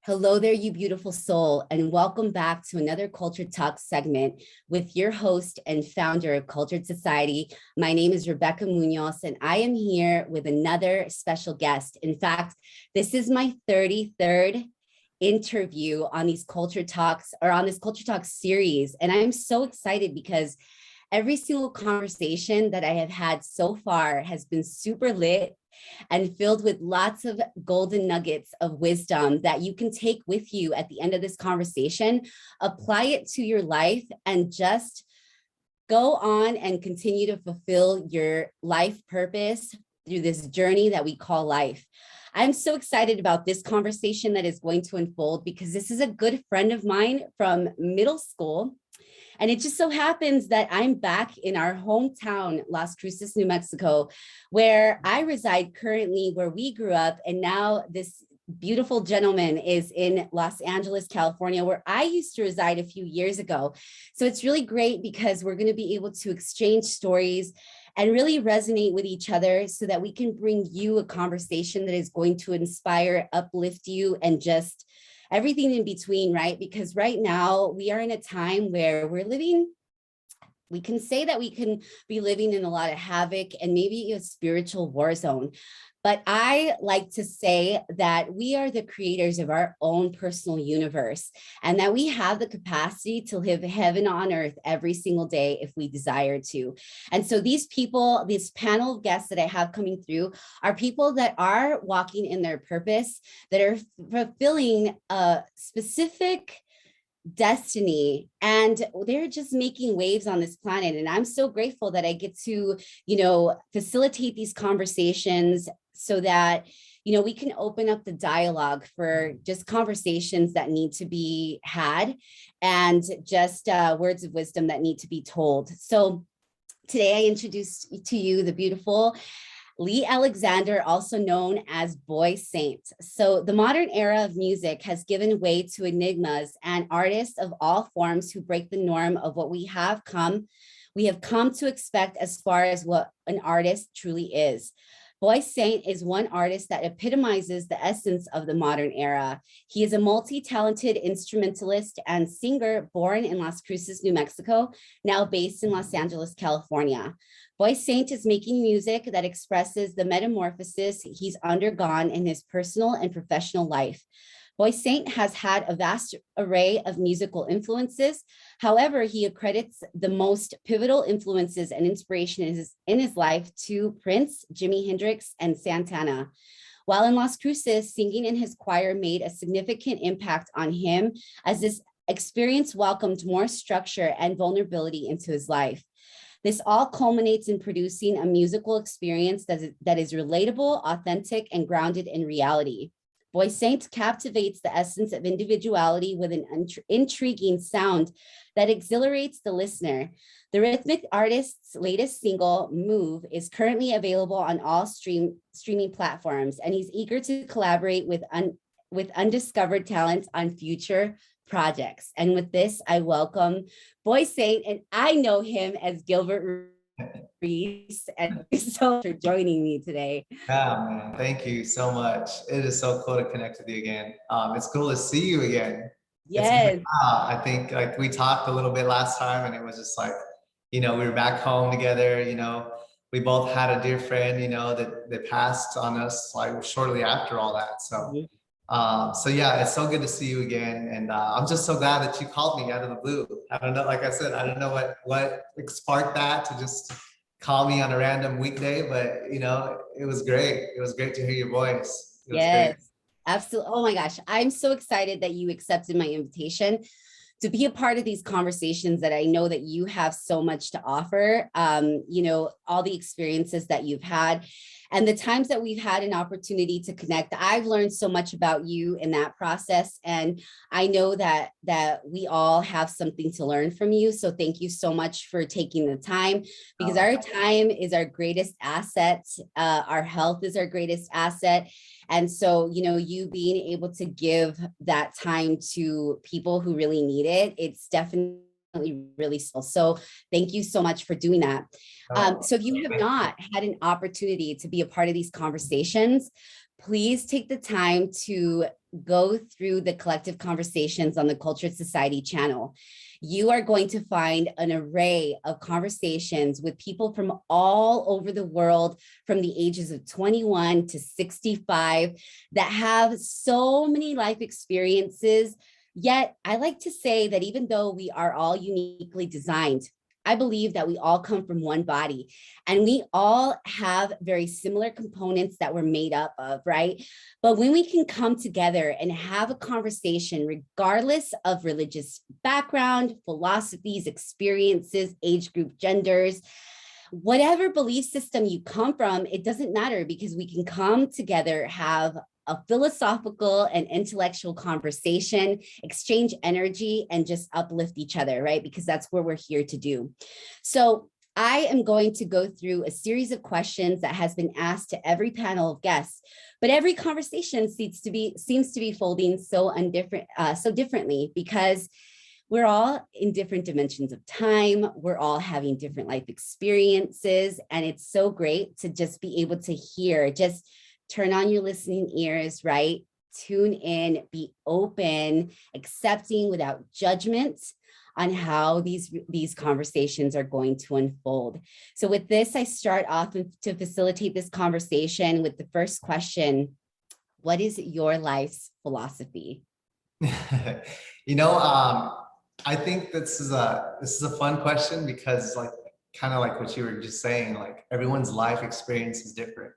Hello there, you beautiful soul, and welcome back to another Culture Talk segment with your host and founder of Cultured Society. My name is Rebecca Munoz, and I am here with another special guest. In fact, this is my 33rd interview on these Culture Talks or on this Culture Talk series. And I'm so excited because every single conversation that I have had so far has been super lit and filled with lots of golden nuggets of wisdom that you can take with you at the end of this conversation, apply it to your life, and just go on and continue to fulfill your life purpose through this journey that we call life. I'm so excited about this conversation that is going to unfold because this is a good friend of mine from middle school. And it just so happens that I'm back in our hometown, Las Cruces, New Mexico, where I reside currently, where we grew up. And now this beautiful gentleman is in Los Angeles, California, where I used to reside a few years ago. So it's really great because we're going to be able to exchange stories and really resonate with each other so that we can bring you a conversation that is going to inspire, uplift you, and just everything in between, right? Because right now we are in a time where we can say that we can be living in a lot of havoc and maybe a spiritual war zone. But I like to say that we are the creators of our own personal universe and that we have the capacity to live heaven on earth every single day if we desire to. And so these people, this panel of guests that I have coming through are people that are walking in their purpose, that are fulfilling a specific destiny, and they're just making waves on this planet. And I'm so grateful that I get to, facilitate these conversations so that, we can open up the dialogue for just conversations that need to be had and just words of wisdom that need to be told. So today I introduce to you the beautiful Lee Alexander, also known as BOYSAINT. So the modern era of music has given way to enigmas and artists of all forms who break the norm of what we have come to expect as far as what an artist truly is. BOYSAINT is one artist that epitomizes the essence of the modern era. He is a multi-talented instrumentalist and singer born in Las Cruces, New Mexico, now based in Los Angeles, California. BOYSAINT is making music that expresses the metamorphosis he's undergone in his personal and professional life. BOYSAINT has had a vast array of musical influences. However, he accredits the most pivotal influences and inspiration in his life to Prince, Jimi Hendrix, and Santana. While in Las Cruces, singing in his choir made a significant impact on him as this experience welcomed more structure and vulnerability into his life. This all culminates in producing a musical experience that is relatable, authentic, and grounded in reality. BOYSAINT captivates the essence of individuality with an intriguing sound that exhilarates the listener. The rhythmic artist's latest single, Move, is currently available on all streaming platforms, and he's eager to collaborate with undiscovered talents on future projects. And with this, I welcome BOYSAINT, and I know him as Gilbert Reese, and thank you so much for joining me today. Yeah, man. Thank you so much. It is so cool to connect with you again. It's cool to see you again. Yes. I think like we talked a little bit last time and it was just like, we were back home together, we both had a dear friend, that passed on us like shortly after all that. So yeah, it's so good to see you again. And I'm just so glad that you called me out of the blue. I don't know, like I said, I don't know what sparked that to just call me on a random weekday, but it was great. It was great to hear your voice. It was Yes, great. absolutely. Oh my gosh. I'm so excited that you accepted my invitation to be a part of these conversations that I know that you have so much to offer, all the experiences that you've had and the times that we've had an opportunity to connect. I've learned so much about you in that process. And I know that we all have something to learn from you. So thank you so much for taking the time, because our time is our greatest asset. Our health is our greatest asset. And so, you being able to give that time to people who really need it, it's definitely really special. So thank you so much for doing that. So if you have not had an opportunity to be a part of these conversations, please take the time to go through the collective conversations on the Cultured Society channel, you are going to find an array of conversations with people from all over the world, from the ages of 21 to 65, that have so many life experiences. Yet I like to say that even though we are all uniquely designed, I believe that we all come from one body, and we all have very similar components that we're made up of, right? But when we can come together and have a conversation, regardless of religious background, philosophies, experiences, age group, genders, whatever belief system you come from, it doesn't matter, because we can come together, have a philosophical and intellectual conversation, exchange energy, and just uplift each other, right? Because that's what we're here to do. So I am going to go through a series of questions that has been asked to every panel of guests, but every conversation seems to be folding so differently, because we're all in different dimensions of time. We're all having different life experiences, and it's so great to just be able to hear, just turn on your listening ears, right? Tune in, be open, accepting without judgment on how these conversations are going to unfold. So with this, I start off to facilitate this conversation with the first question: what is your life's philosophy? I think this is a fun question, because kind of like what you were just saying, like everyone's life experience is different.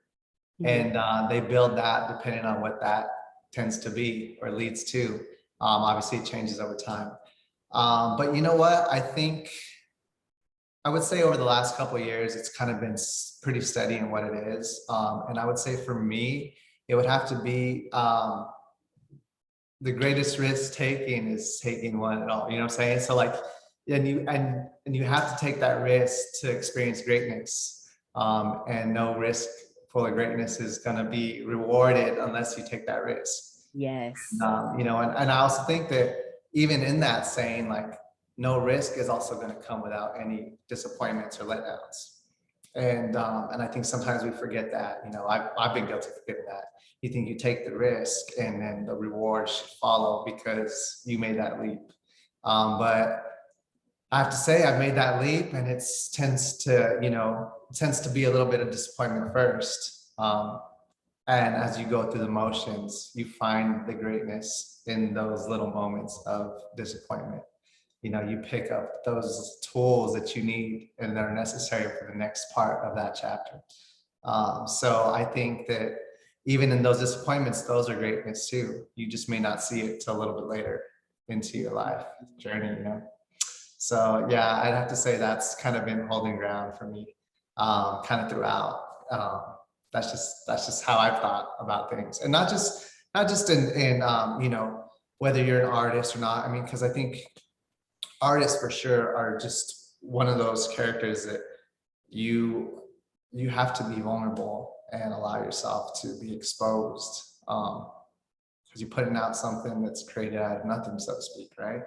And they build that depending on what that tends to be or leads to. Obviously, it changes over time. But you know what? I think I would say over the last couple of years, it's kind of been pretty steady in what it is. And I would say for me, it would have to be the greatest risk taking is taking one at all. You know what I'm saying? So like, and you have to take that risk to experience greatness. And no risk full of greatness is going to be rewarded unless you take that risk. Yes. And I also think that even in that saying, like, no risk is also going to come without any disappointments or letdowns. And I think sometimes we forget that. I've been guilty of forgetting that. You think you take the risk and then the reward should follow because you made that leap. But I have to say I've made that leap, and it tends to be a little bit of disappointment first. And as you go through the motions, you find the greatness in those little moments of disappointment. You pick up those tools that you need and that are necessary for the next part of that chapter. So I think that even in those disappointments, those are greatness too. You just may not see it till a little bit later into your life journey, So yeah, I'd have to say that's kind of been holding ground for me, kind of throughout. That's just how I've thought about things, and not just in whether you're an artist or not. I mean, because I think artists for sure are just one of those characters that you have to be vulnerable and allow yourself to be exposed, because you're putting out something that's created out of nothing, so to speak, right?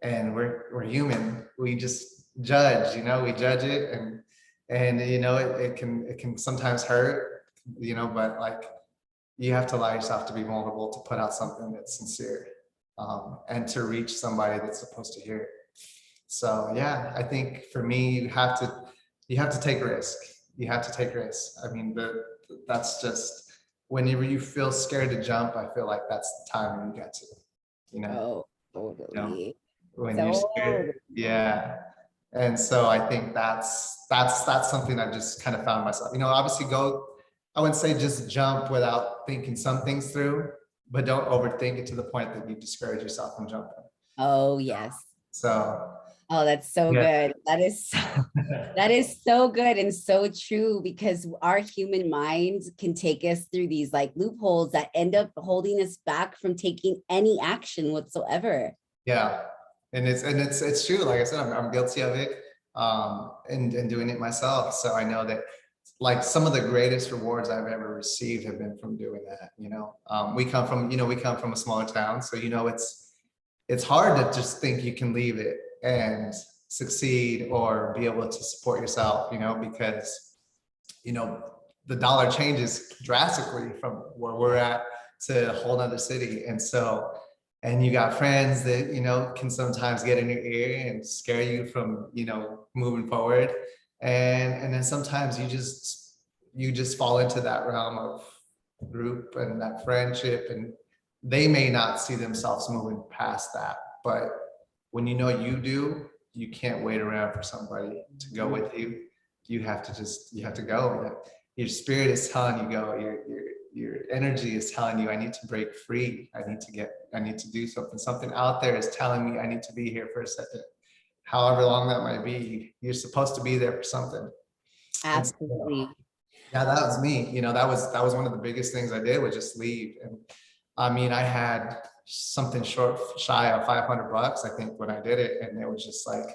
And we're human. We just judge, we judge it, and it can sometimes hurt, but like, you have to allow yourself to be vulnerable, to put out something that's sincere, and to reach somebody that's supposed to hear it. So yeah, I think for me, you have to take risk. You have to take risks. I mean, that's just, whenever you feel scared to jump, I feel like that's the time when you get to, Oh, totally. when you're scared. Yeah. And so I think that's something I've just kind of found myself, obviously I wouldn't say just jump without thinking some things through, but don't overthink it to the point that you discourage yourself from jumping. Oh, yes. So. Oh, that's so good. That is so good and so true, because our human minds can take us through these like loopholes that end up holding us back from taking any action whatsoever. Yeah. And it's true. Like I said, I'm guilty of it, and doing it myself. So I know that, like, some of the greatest rewards I've ever received have been from doing that. We come from a smaller town, so it's hard to just think you can leave it and succeed or be able to support yourself, because the dollar changes drastically from where we're at to a whole nother city. And you got friends that, can sometimes get in your ear and scare you from, moving forward. And then sometimes you just fall into that realm of group and that friendship, and they may not see themselves moving past that. But when you do, you can't wait around for somebody to go with you. You have to go. Your spirit is telling you go. Your energy is telling you, I need to break free. I need to do something. Something out there is telling me I need to be here for a second. However long that might be, you're supposed to be there for something. Absolutely. Yeah, that was me. That was one of the biggest things I did, was just leave. And I mean, I had something shy of $500, I think, when I did it. And it was just like,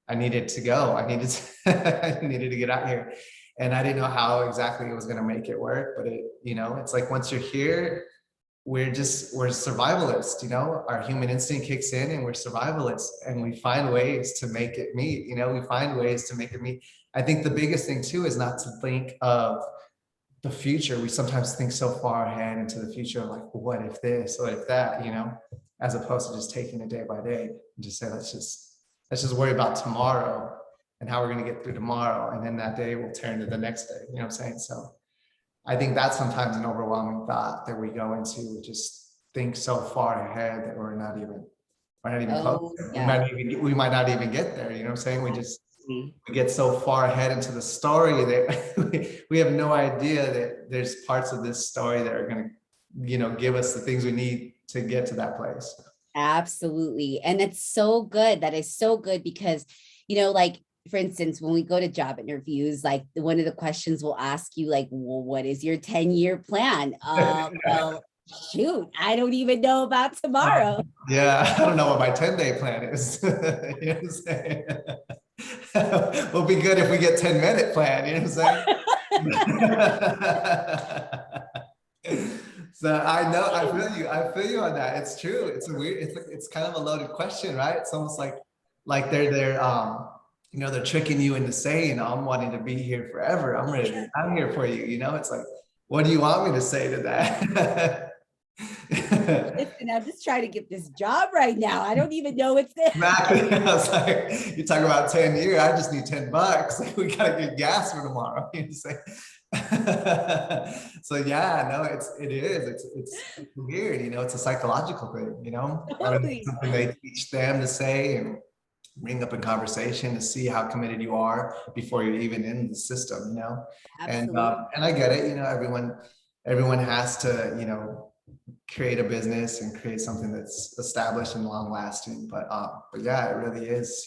I needed to go. I needed to get out here. And I didn't know how exactly it was going to make it work. But it's like, once you're here, we're survivalists, our human instinct kicks in and we're survivalists, and we find ways to make it meet, we find ways to make it meet. I think the biggest thing too is not to think of the future. We sometimes think so far ahead into the future, like, what if this, what if that, as opposed to just taking it day by day and just say, let's just worry about tomorrow and how we're going to get through tomorrow. And then that day will turn to the next day. You know what I'm saying? So I think that's sometimes an overwhelming thought that we go into. We just think so far ahead that we're not even close. Yeah. We might not even get there. You know what I'm saying? We get so far ahead into the story that we have no idea that there's parts of this story that are going to, give us the things we need to get to that place. Absolutely. And it's so good. That is so good because, like, for instance, when we go to job interviews, like one of the questions we'll ask you, like, well, what is your 10-year plan? Well, shoot, I don't even know about tomorrow. Yeah, I don't know what my 10-day plan is. You know what I'm saying? It'll be good if we get 10-minute plan, you know what I'm saying? So I feel you on that. It's true. It's kind of a loaded question, right? It's almost like they're they're tricking you into saying, I'm wanting to be here forever. I'm here for you. It's like, what do you want me to say to that? Listen, I'm just trying to get this job right now. I don't even know it's there. Exactly. I was like, you talk about 10 years, I just need $10. Like, we gotta get gas for tomorrow. So yeah, no, it is. It's weird, it's a psychological thing, I mean, it's something they teach them to say and bring up in conversation to see how committed you are before you're even in the system, and I get it, everyone has to, create a business and create something that's established and long lasting. But yeah, it really is,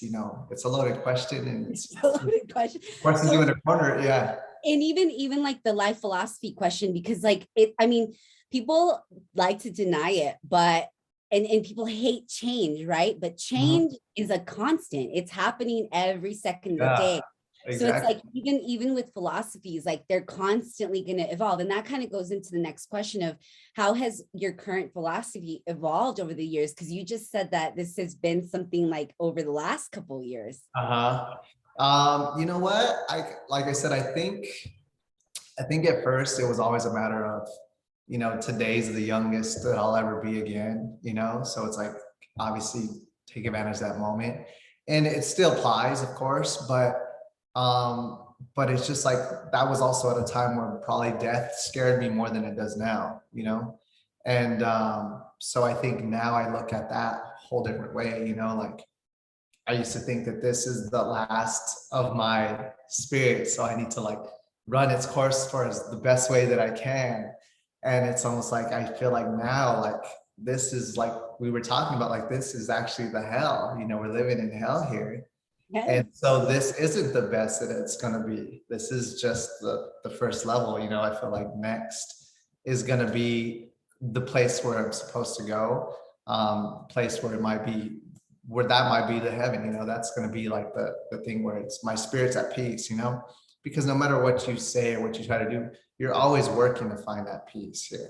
it's a loaded question, and it's a loaded question. Forces you in a corner. Yeah. And even like the life philosophy question, because people like to deny it, but and people hate change, right? But change is a constant. It's happening every second of the day. Exactly. So it's like, even with philosophies, like they're constantly going to evolve. And that kind of goes into the next question of how has your current philosophy evolved over the years? Because you just said that this has been something like over the last couple of years. You know what? Like I said, I think at first it was always a matter of, today's the youngest that I'll ever be again, so it's like, obviously take advantage of that moment. And it still applies, of course, but it's just like, that was also at a time where probably death scared me more than it does now, and so I think now I look at that whole different way, like I used to think that this is the last of my spirit, so I need to like run its course for the best way that I can. And it's almost like I feel like now, like this is like we were talking about, like this is actually the hell, we're living in hell here. Yes. And so this isn't the best that it's going to be. This is just the first level. I feel like next is going to be the place where I'm supposed to go, place where that might be the heaven. That's going to be like the thing where it's my spirit's at peace, because no matter what you say or what you try to do, you're always working to find that peace here.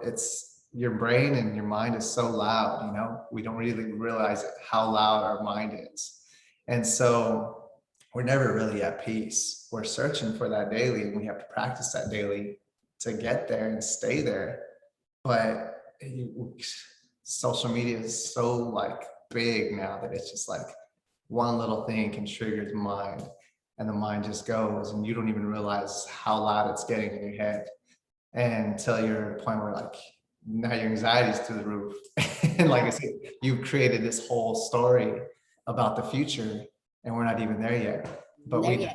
It's your brain and your mind is so loud, we don't really realize how loud our mind is. And so we're never really at peace. We're searching for that daily, and we have to practice that daily to get there and stay there. but social media is so like big now that it's just like one little thing can trigger the mind, and the mind just goes, and you don't even realize how loud it's getting in your head, and until you're at a point where like now your anxiety's through the roof. And like I said, you've created this whole story about the future, and we're not even there yet. But There you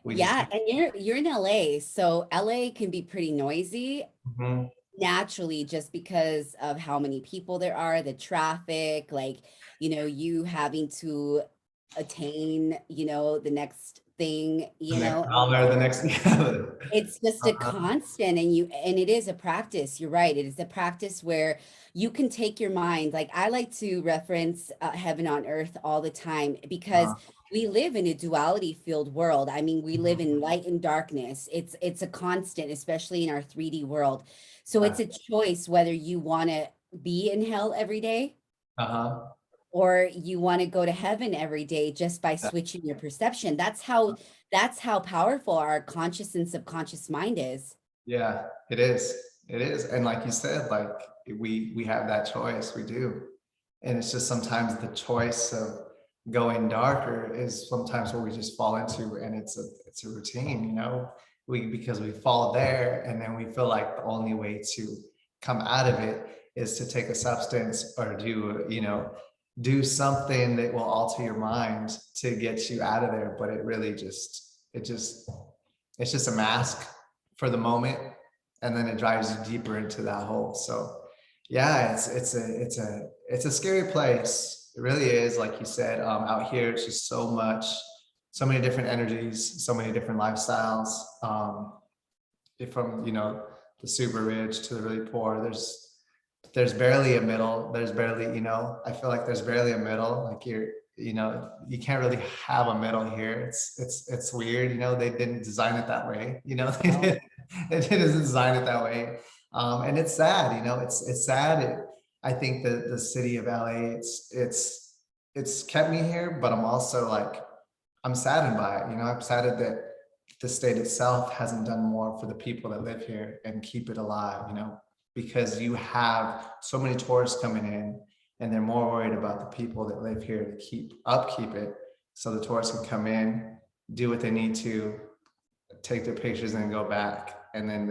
we just Yeah, and you're in LA, so LA can be pretty noisy Mhm. naturally just because of how many people there are, the traffic, like, you having to attain, the next thing, The next dollar, the next it's just a constant, and it is a practice. You're right. It is a practice where you can take your mind. Like I like to reference heaven on earth all the time because we live in a duality filled world. I mean, we live in light and darkness. It's a constant, especially in our 3D world. So it's a choice whether you want to be in hell every day uh-huh. or you want to go to heaven every day just by switching your perception. That's how powerful our conscious and subconscious mind is. Yeah, it is. It is. And like you said, like we have that choice. We do. And it's just sometimes the choice of going darker is sometimes what we just fall into, and it's a routine, you know. Because we fall there, and then we feel like the only way to come out of it is to take a substance or do something that will alter your mind to get you out of there. But it really it's just a mask for the moment, and then it drives you deeper into that hole. So yeah, it's a scary place. It really is. Like you said, out here it's just so many different energies, so many different lifestyles, from the super rich to the really poor. There's barely a middle. There's barely, I feel like there's barely a middle. Like you can't really have a middle here. It's weird. They didn't design it that way. They didn't design it that way. And it's sad. It's sad. I think that the city of LA, it's kept me here, but I'm also like, I'm saddened by it. I'm saddened that the state itself hasn't done more for the people that live here and keep it alive, because you have so many tourists coming in, and they're more worried about the people that live here to upkeep it, so the tourists can come in, do what they need to, take their pictures and go back, and then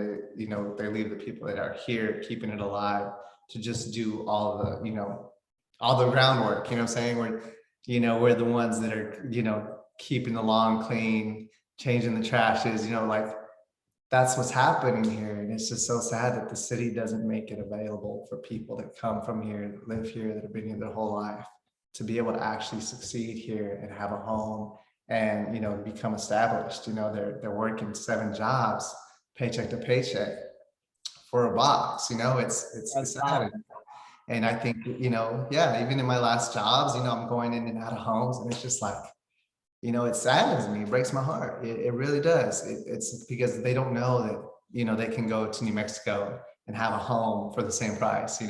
they leave the people that are here keeping it alive to just do all the groundwork. You know what I'm saying? We're the ones that are keeping the lawn clean, changing the trashes, like that's what's happening here. And it's just so sad that the city doesn't make it available for people that come from here, that live here, that have been here their whole life, to be able to actually succeed here and have a home and become established. They're working 7 jobs, paycheck to paycheck, for a box. It's sad. And I think, yeah, even in my last jobs, I'm going in and out of homes, and it's just like, it saddens me. It breaks my heart. It really does. It's because they don't know that, they can go to New Mexico and have a home for the same price,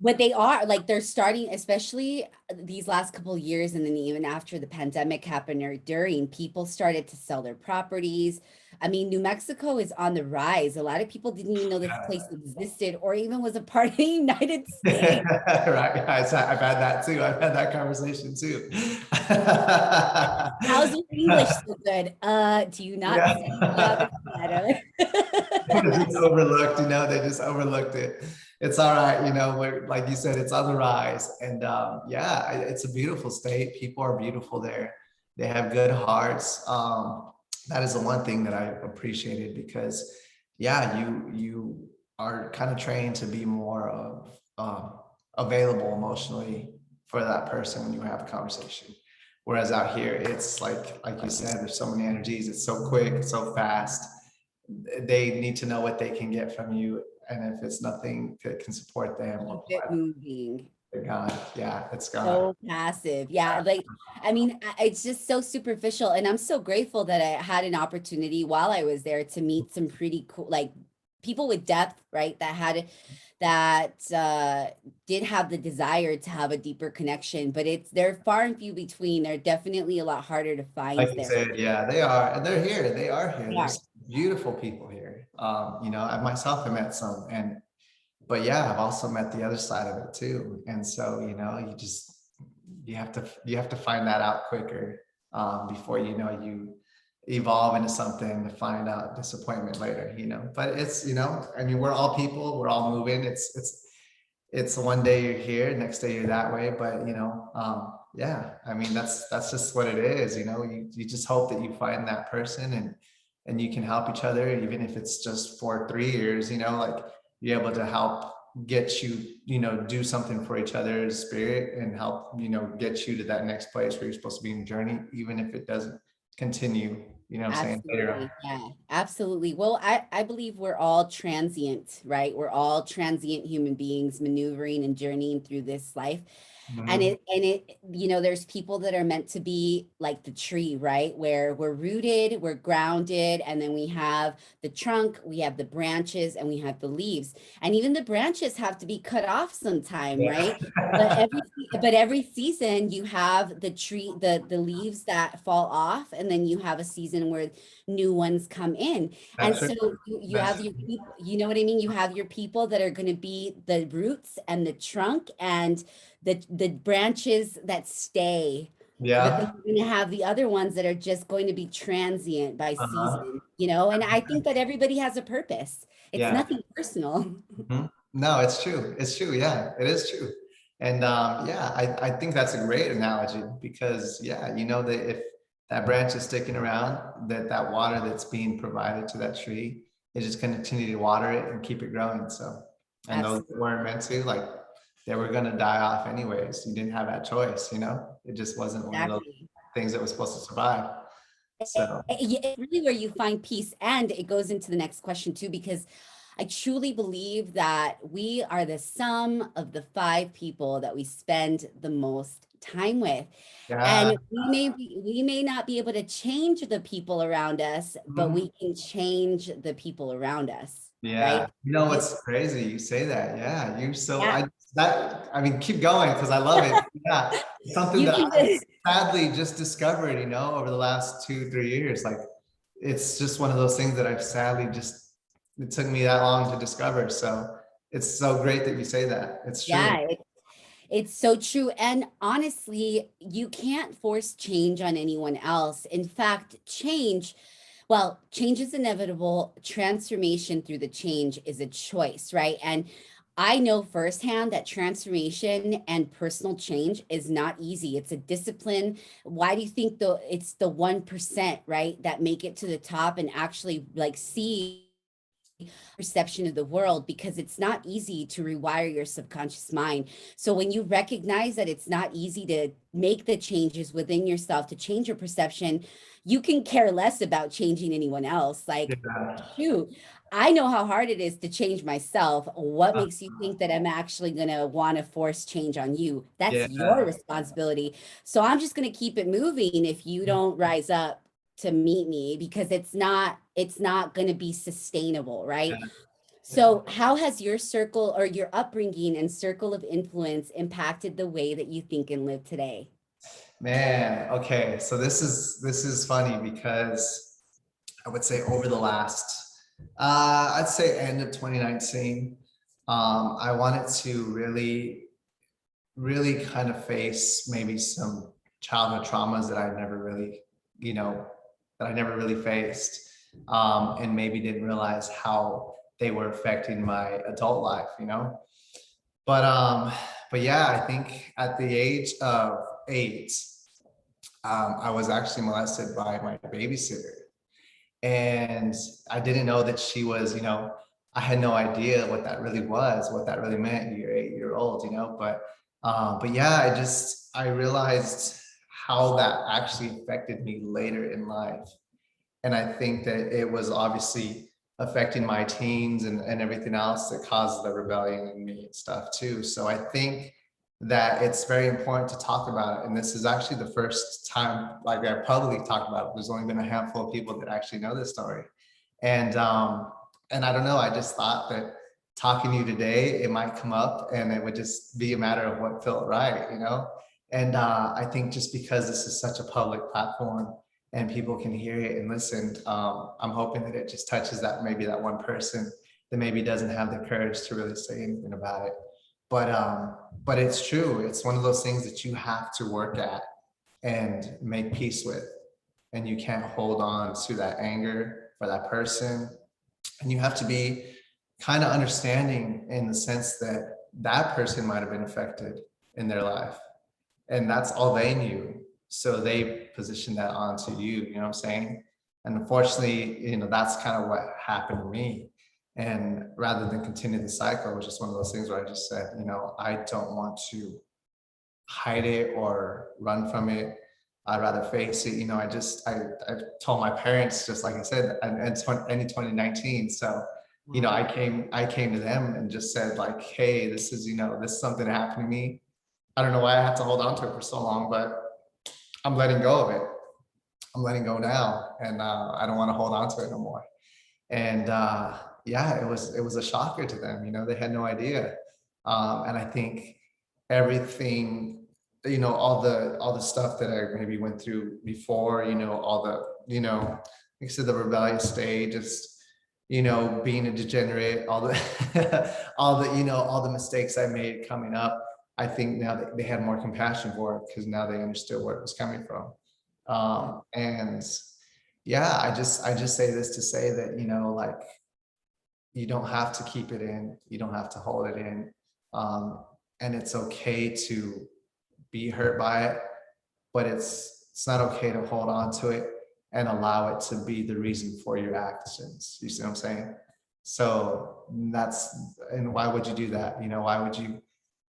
But they are like they're starting, especially these last couple of years, and then even after the pandemic happened or during, people started to sell their properties. I mean, New Mexico is on the rise. A lot of people didn't even know this place existed or even was a part of the United States. Right. I've had that too. I've had that conversation too. How's your English so good? Do you not see the other side of It's just overlooked, they just overlooked it. It's all right, like you said, it's on the rise. And yeah, it's a beautiful state. People are beautiful there. They have good hearts. That is the one thing that I appreciated, because yeah, you are kind of trained to be more of available emotionally for that person when you have a conversation. Whereas out here, it's like you said, there's so many energies. It's so quick, it's so fast. They need to know what they can get from you, and if it's nothing that can support them, it moving? they're gone. Yeah, it's gone. So passive. Yeah, like I mean, it's just so superficial. And I'm so grateful that I had an opportunity while I was there to meet some pretty cool, like people with depth, right? That did have the desire to have a deeper connection, but they're far and few between. They're definitely a lot harder to find Like you there. said, yeah, they are, and they're here. They are here. They are. There's beautiful people here. I myself have met some, and but yeah, I've also met the other side of it too. And so, you have to find that out quicker, before, you evolve into something to find out disappointment later, but it's, I mean, we're all people, we're all moving. It's one day you're here, next day you're that way, but yeah, I mean, that's just what it is. You just hope that you find that person, and you can help each other, even if it's just for 3 years, like you're able to help get you, do something for each other's spirit, and help, get you to that next place where you're supposed to be in the journey, even if it doesn't continue, what I'm saying, later on. Absolutely. Yeah, absolutely. Well, I believe we're all transient, right? We're all transient human beings maneuvering and journeying through this life. And Mhm. it, there's people that are meant to be like the tree, right? Where we're rooted, we're grounded, and then we have the trunk, we have the branches, and we have the leaves. And even the branches have to be cut off sometime, right? But Yeah. every season you have the tree, the leaves that fall off, and then you have a season where new ones come in. And That's true. so you That's have your people, you know what I mean? You have your people that are going to be the roots and the trunk and the branches that stay. But then Yeah. you're going to have the other ones that are just going to be transient by Uh-huh. season. And I think that everybody has a purpose. It's Yeah. nothing personal. Mhm. No, it's true. It's true. Yeah, it is true. And yeah, I think that's a great analogy, because yeah, that if that branch is sticking around, that water that's being provided to that tree is just going to continue to water it and keep it growing. So, and those that Absolutely. weren't meant to, like, they were going to die off anyways. You didn't have that choice, it just wasn't one of those Exactly. things that was supposed to survive. So It's really where you find peace. And it goes into the next question too, because I truly believe that we are the sum of the five people that we spend the most time with. yeah. And we may not be able to change the people around us, but Mhm. we can change the people around us, Yeah, right? You- what's crazy? You say that. Yeah, you're so yeah, I mean, keep going because I love it. Yeah, it's something you that can I just sadly just discovered, over the last 2, 3 years. Like, it's just one of those things that I've sadly just, it took me that long to discover. So it's so great that you say that. It's true. yeah, it's so true. And honestly, you can't force change on anyone else. In fact, change is inevitable. Transformation through the change is a choice, right? And I know firsthand that transformation and personal change is not easy. It's a discipline. Why do you think it's the 1%, right, that make it to the top and actually like see perception of the world? Because it's not easy to rewire your subconscious mind. So when you recognize that it's not easy to make the changes within yourself to change your perception, you can care less about changing anyone else. Like, Yeah. shoot, I know how hard it is to change myself. What makes you think that I'm actually going to want to force change on you? That's Yeah. your responsibility. So I'm just going to keep it moving if you don't rise up to meet me, because it's not going to be sustainable, right? Yeah. So how has your circle or your upbringing and circle of influence impacted the way that you think and live today? Man, okay. So this is funny because I would say over the last, I'd say end of 2019, I wanted to really kind of face maybe some childhood traumas that you know, I never really faced, and maybe didn't realize how they were affecting my adult life, But but yeah, I think at the age of 8, I was actually molested by my babysitter, and I didn't know that she was, I had no idea what that really was, what that really meant. You're 8 year old, but yeah, I realized how that actually affected me later in life. And I think that it was obviously affecting my teens and everything else that caused the rebellion in me and stuff too. So I think that it's very important to talk about it. And this is actually the first time like I publicly talked about it. There's only been a handful of people that actually know this story. And I don't know, I just thought that talking to you today, it might come up and it would just be a matter of what felt right. And I think just because this is such a public platform and people can hear it and listen, I'm hoping that it just touches that, maybe that one person, that maybe doesn't have the courage to really say anything about it. But it's true. It's one of those things that you have to work at and make peace with. And you can't hold on to that anger for that person. And you have to be kind of understanding in the sense that that person might have been affected in their life. And that's all they knew. So they positioned that onto you, you know what I'm saying? And unfortunately, that's kind of what happened to me. And rather than continue the cycle, it was just one of those things where I just said, I don't want to hide it or run from it. I'd rather face it. I told my parents, just like I said, in 2019. So, I came to them and just said like, hey, this is something that happened to me. I don't know why I had to hold on to it for so long, but I'm letting go of it. I'm letting go now. And I don't want to hold on to it no more. And it was a shocker to them. They had no idea. And I think everything, all the stuff that I maybe went through before, all the, like I said, the rebellious stage, just, being a degenerate, all the, all the mistakes I made coming up. I think now that they had more compassion for it because now they understood where it was coming from. And yeah, I just say this to say that, like, you don't have to keep it in, you don't have to hold it in. And it's okay to be hurt by it, but it's not okay to hold on to it and allow it to be the reason for your actions. You see what I'm saying? So and why would you do that?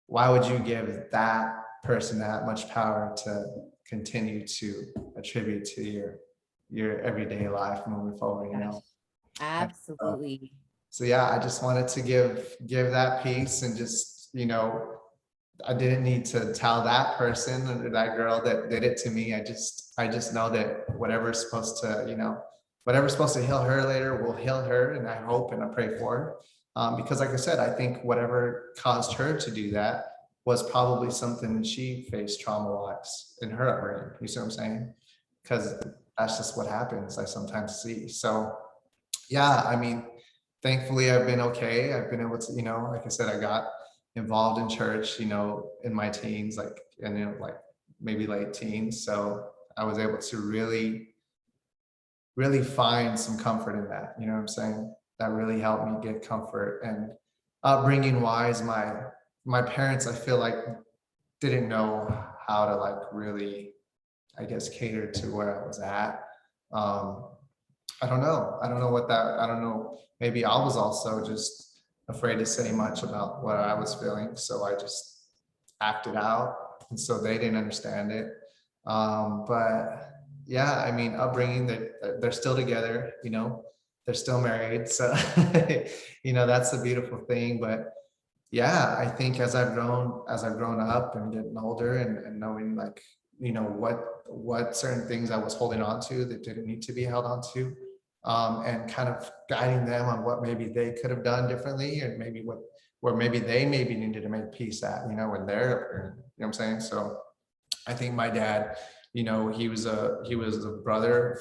Why would you give that person that much power to continue to attribute to your everyday life moving forward, Absolutely. So yeah, I just wanted to give that piece and just, I didn't need to tell that person or that girl that did it to me. I just know that whatever's supposed to heal her later will heal her, and I hope and I pray for her. Because like I said, I think whatever caused her to do that was probably something that she faced trauma-wise in her upbringing. You see what I'm saying? Because that's just what happens, I sometimes see. So yeah, I mean, thankfully I've been okay. I've been able to, like I said, I got involved in church, in my teens, like maybe late teens. So I was able to really find some comfort in that. You know what I'm saying? That really helped me get comfort. And upbringing wise, my parents, I feel like, didn't know how to like really, I guess, cater to where I was at. I don't know. I don't know. Maybe I was also just afraid to say much about what I was feeling. So I just acted out. And so they didn't understand it. But yeah, I mean, upbringing, they're still together, they're still married. So, that's the beautiful thing. But yeah, I think as I've grown up and getting older and knowing like, what certain things I was holding on to that didn't need to be held on to, and kind of guiding them on what maybe they could have done differently, and maybe where maybe they needed to make peace at, when they're, what I'm saying? So I think my dad, he was a brother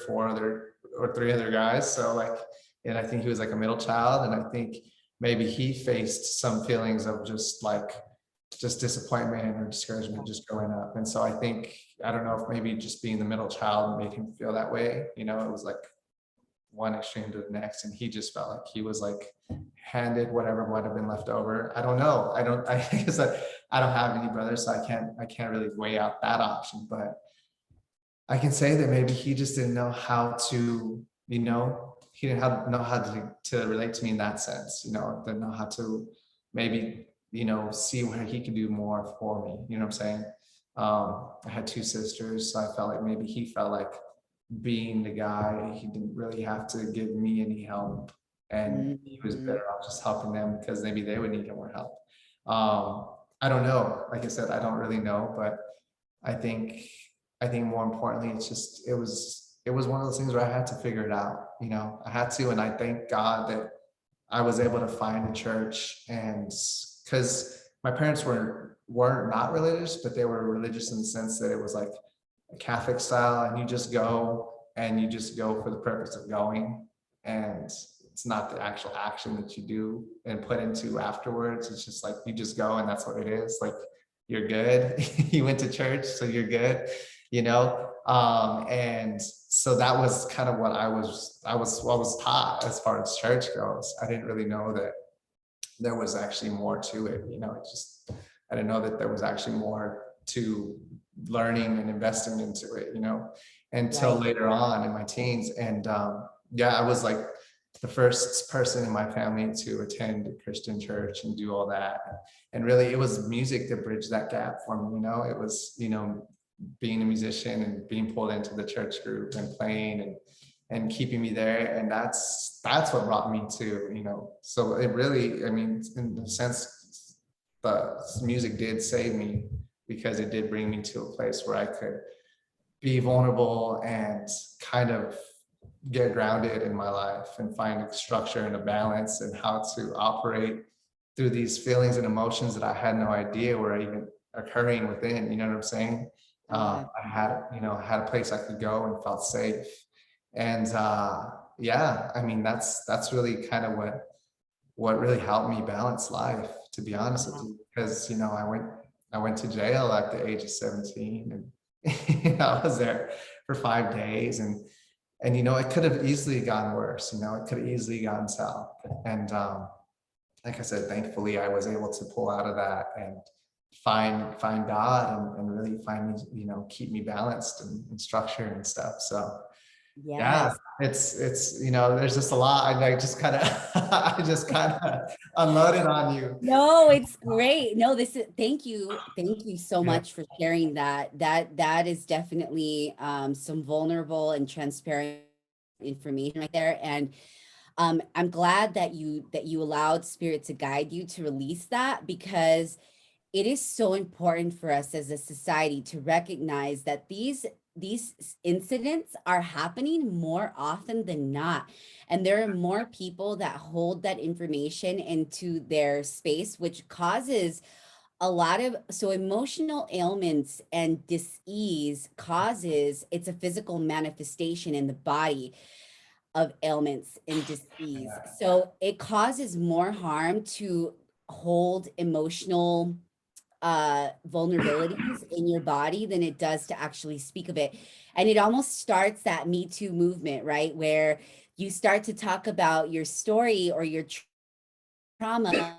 of 3 other guys. So like, and I think he was like a middle child. And I think maybe he faced some feelings of just disappointment or discouragement just growing up. And so I think, I don't know if maybe just being the middle child made him feel that way. It was like one extreme to the next. And he just felt like he was like handed whatever might have been left over. I don't know. I guess I don't have any brothers, so I can't really weigh out that option, but I can say that maybe he just didn't know how to, he didn't know how to relate to me in that sense, didn't know how to maybe, see where he could do more for me. You know what I'm saying? I had 2 sisters, so I felt like maybe he felt like being the guy, he didn't really have to give me any help, and he was better off just helping them because maybe they would need more help. I don't know. Like I said, I don't really know, but I think more importantly, it was one of those things where I had to figure it out. I had to, and I thank God that I was able to find a church, and because my parents weren't not religious, but they were religious in the sense that it was like a Catholic style, and you just go for the purpose of going. And it's not the actual action that you do and put into afterwards. It's just like you just go and that's what it is. Like you're good. You went to church, so you're good, you know. And so that was kind of what I was taught as far as church goes. I didn't really know that there was actually more to it, you know. It just, I didn't know that there was actually more to learning and investing into it, you know, until later on in my teens. And yeah, I was like the first person in my family to attend a Christian church and do all that. And really it was music that bridged that gap for me, you know. It was, you know, being a musician and being pulled into the church group and playing and keeping me there. And that's what brought me to, you know, so it really, I mean, in a sense, the music did save me, because it did bring me to a place where I could be vulnerable and kind of get grounded in my life and find a structure and a balance and how to operate through these feelings and emotions that I had no idea were even occurring within, you know what I'm saying? I had, you know, I had a place I could go and felt safe. And yeah, I mean, that's really kind of what really helped me balance life, to be honest with you, because, you know, I went to jail at the age of 17, and I was there for 5 days, and you know, it could have easily gone worse, you know, it could have easily gone south. And like I said, thankfully I was able to pull out of that and find God and really find me, you know, keep me balanced and structured and stuff. So yeah, Yes. it's you know, there's just a lot. I just kind of I just kind of unloaded on you. No, it's great. No, this is, thank you. Thank you so Yeah. much for sharing that. That is definitely some vulnerable and transparent information right there. And I'm glad that you allowed spirit to guide you to release that, because it is so important for us as a society to recognize that these incidents are happening more often than not. And there are more people that hold that information into their space, which causes a lot of, so emotional ailments and dis-ease causes, it's a physical manifestation in the body of ailments and dis-ease. So it causes more harm to hold emotional vulnerabilities in your body than it does to actually speak of it. And it almost starts that Me Too movement, right? Where you start to talk about your story or your trauma,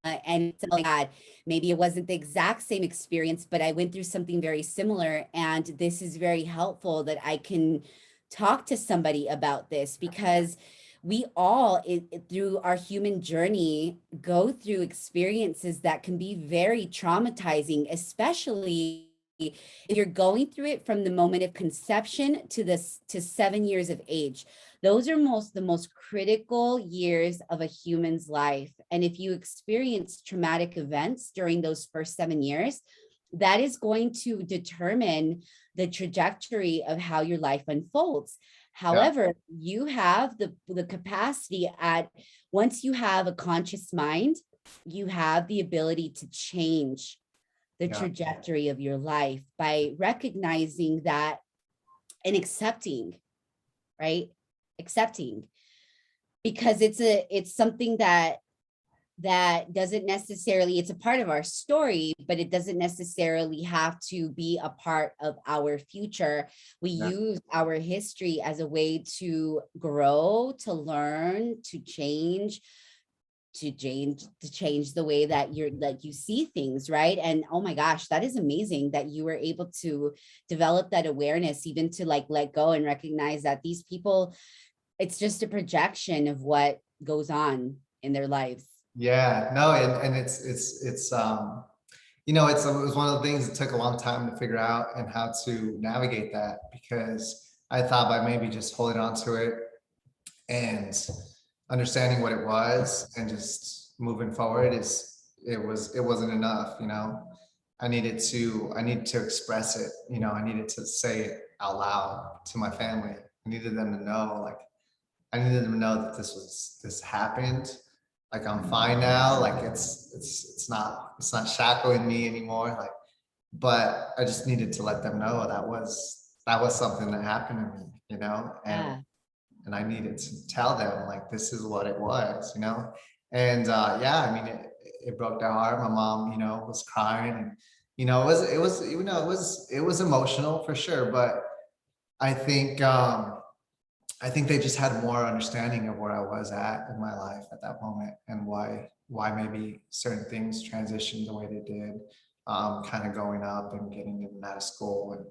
and it's like, God, maybe it wasn't the exact same experience, but I went through something very similar. And this is very helpful that I can talk to somebody about this, because we all, through our human journey, go through experiences that can be very traumatizing, especially if you're going through it from the moment of conception to 7 years of age. Those are the most critical years of a human's life. And if you experience traumatic events during those first 7 years, that is going to determine the trajectory of how your life unfolds. However, you have the capacity once you have a conscious mind, you have the ability to change the trajectory of your life by recognizing that and accepting, right? Accepting, because it's something that doesn't necessarily, it's a part of our story, but it doesn't necessarily have to be a part of our future. We use our history as a way to grow, to learn, to change the way that you see things, right? And oh my gosh, that is amazing that you were able to develop that awareness, even to like let go and recognize that these people, it's just a projection of what goes on in their lives. Yeah, no, and it's you know, it was one of the things that took a long time to figure out and how to navigate that, because I thought by maybe just holding on to it and understanding what it was and just moving forward it wasn't enough, you know. I needed to express it, you know. I needed to say it out loud to my family. I needed them to know, like, I needed them to know that this happened. Like, I'm fine now. Like, it's not shackling me anymore. Like, but I just needed to let them know that was something that happened to me, you know. And and I needed to tell them like, this is what it was, you know? And yeah, I mean, it broke their heart. My mom, you know, was crying, and, you know, it was emotional for sure. But I think, I think they just had more understanding of where I was at in my life at that moment, and why maybe certain things transitioned the way they did, kind of going up and getting in and out of school, and,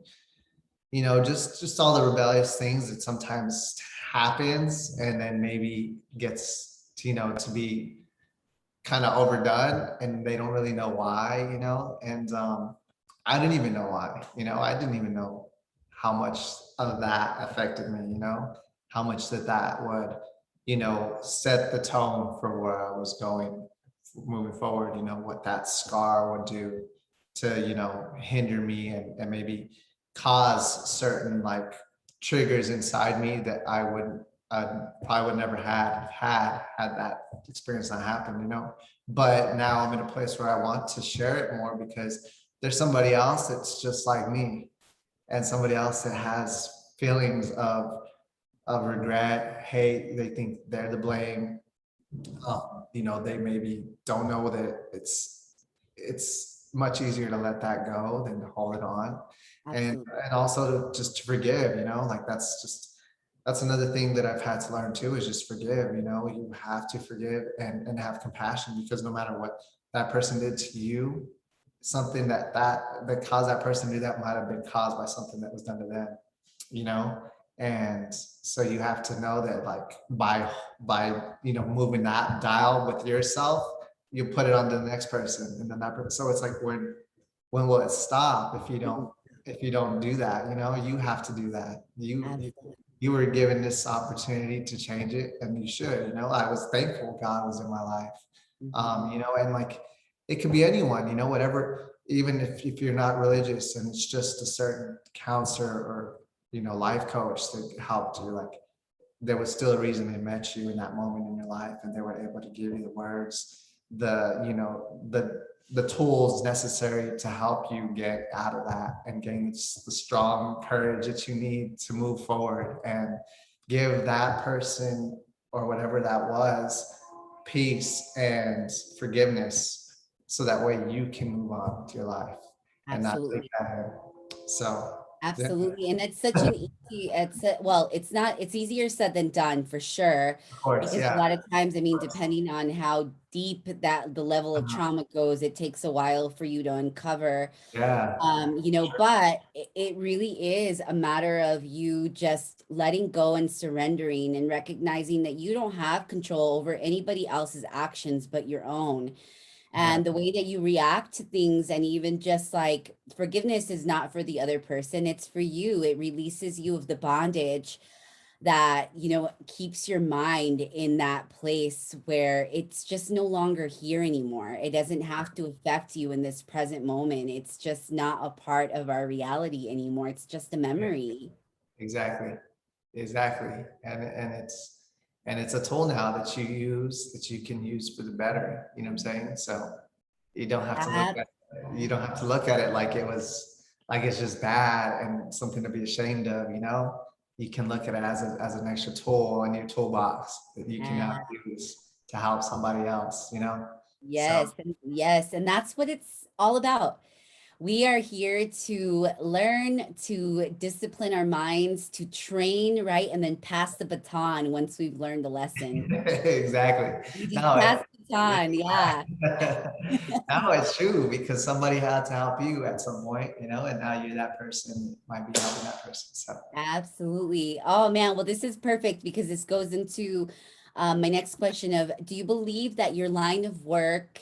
you know, just all the rebellious things that sometimes happens and then maybe gets to, you know, to be kind of overdone, and they don't really know why, you know. And I didn't even know why, you know. I didn't even know how much of that affected me, you know, how much that would, you know, set the tone for where I was going moving forward, you know, what that scar would do to, you know, hinder me, and maybe cause certain like triggers inside me that I probably would never had that experience not happened, you know. But now I'm in a place where I want to share it more, because there's somebody else that's just like me, and somebody else that has feelings of regret, hate. They think they're to blame. You know, they maybe don't know that it's much easier to let that go than to hold it on. and Absolutely. and also just to forgive, you know, like that's another thing that I've had to learn too, is just forgive. You know, you have to forgive and have compassion, because no matter what that person did to you, something that caused that person to do that might have been caused by something that was done to them, you know. And so you have to know that, like, by you know, moving that dial with yourself, you put it on to the next person, and then that person. So it's like, when will it stop if you don't do that? You know, you have to do that. Absolutely. You were given this opportunity to change it, and you should. You know, I was thankful God was in my life. Mhm. You know, and like, it could be anyone, you know, whatever, even if you're not religious and it's just a certain counselor or, you know, life coach that helped you, like, there was still a reason they met you in that moment in your life, and they were able to give you the words, the, you know, the tools necessary to help you get out of that and gain the strong courage that you need to move forward, and give that person, or whatever that was, peace and forgiveness, so that way you can move on with your life and not take Absolutely. that hit. So yeah, Absolutely. And it's such an well, it's not, it's easier said than done for sure. of course, Because a yeah, lot of times, I of mean, course. depending on how deep that the level of Uh-huh. trauma goes, it takes a while for you to uncover. Yeah, You know, but it really is a matter of you just letting go and surrendering and recognizing that you don't have control over anybody else's actions but your own. yeah, And the way that you react to things, and even just like forgiveness is not for the other person, it's for you. It releases you of the bondage that, you know, keeps your mind in that place where it's just no longer here anymore. It doesn't have to affect you in this present moment. It's just not a part of our reality anymore. It's just a yeah, memory. exactly, exactly. And it's a tool now that you can use for the better. You know what I'm saying? So you don't have to look Ab- at you don't have to look at it like it's just bad and something to be ashamed of. You know, you can look at it as an extra tool in your toolbox that you can now ab- use to help somebody else. You know, so yes, and yes, and that's what it's all about. We are here to learn, to discipline our minds, to train, right? And then pass the baton once we've learned the lesson. exactly. We just No, pass the baton. Yeah, no, it's true, because somebody had to help you at some point, you know, and now you're that person, might be helping that person. So absolutely. Oh man, well, this is perfect because this goes into my next question of, do you believe that your line of work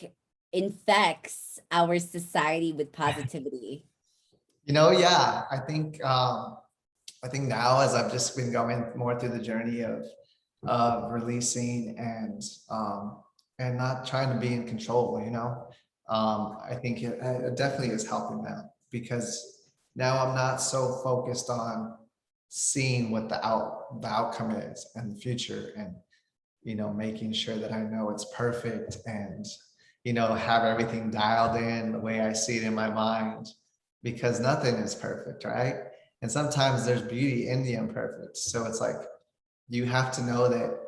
infects our society with positivity? you know, yeah, I think now, as I've just been going more through the journey of releasing and not trying to be in control, you know, I think it definitely is helping now, because now I'm not so focused on seeing what the outcome is and the future, and, you know, making sure that I know it's perfect, and, you know, have everything dialed in the way I see it in my mind, because nothing is perfect, right? And sometimes there's beauty in the imperfect. So it's like, you have to know that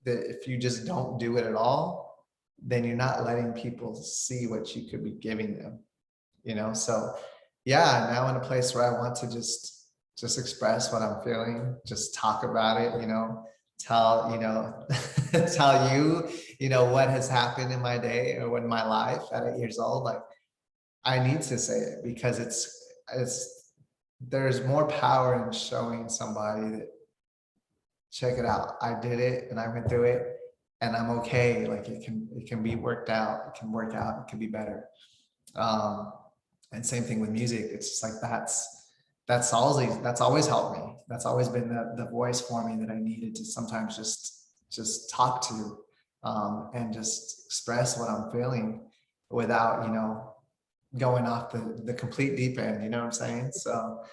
if you just don't do it at all, then you're not letting people see what you could be giving them, you know? So yeah, now in a place where I want to just express what I'm feeling, just talk about it, you know, tell, you know, tell you, you know, what has happened in my day or in my life at 8 years old. Like, I need to say it because it's there's more power in showing somebody that, check it out, I did it and I went through it and I'm okay. Like, it can be worked out, it can work out, it can be better. um and same thing with music. It's just like that's always helped me. That's always been the voice for me that I needed to sometimes just talk to, and just express what I'm feeling without, you know, going off the complete deep end, you know what I'm saying? So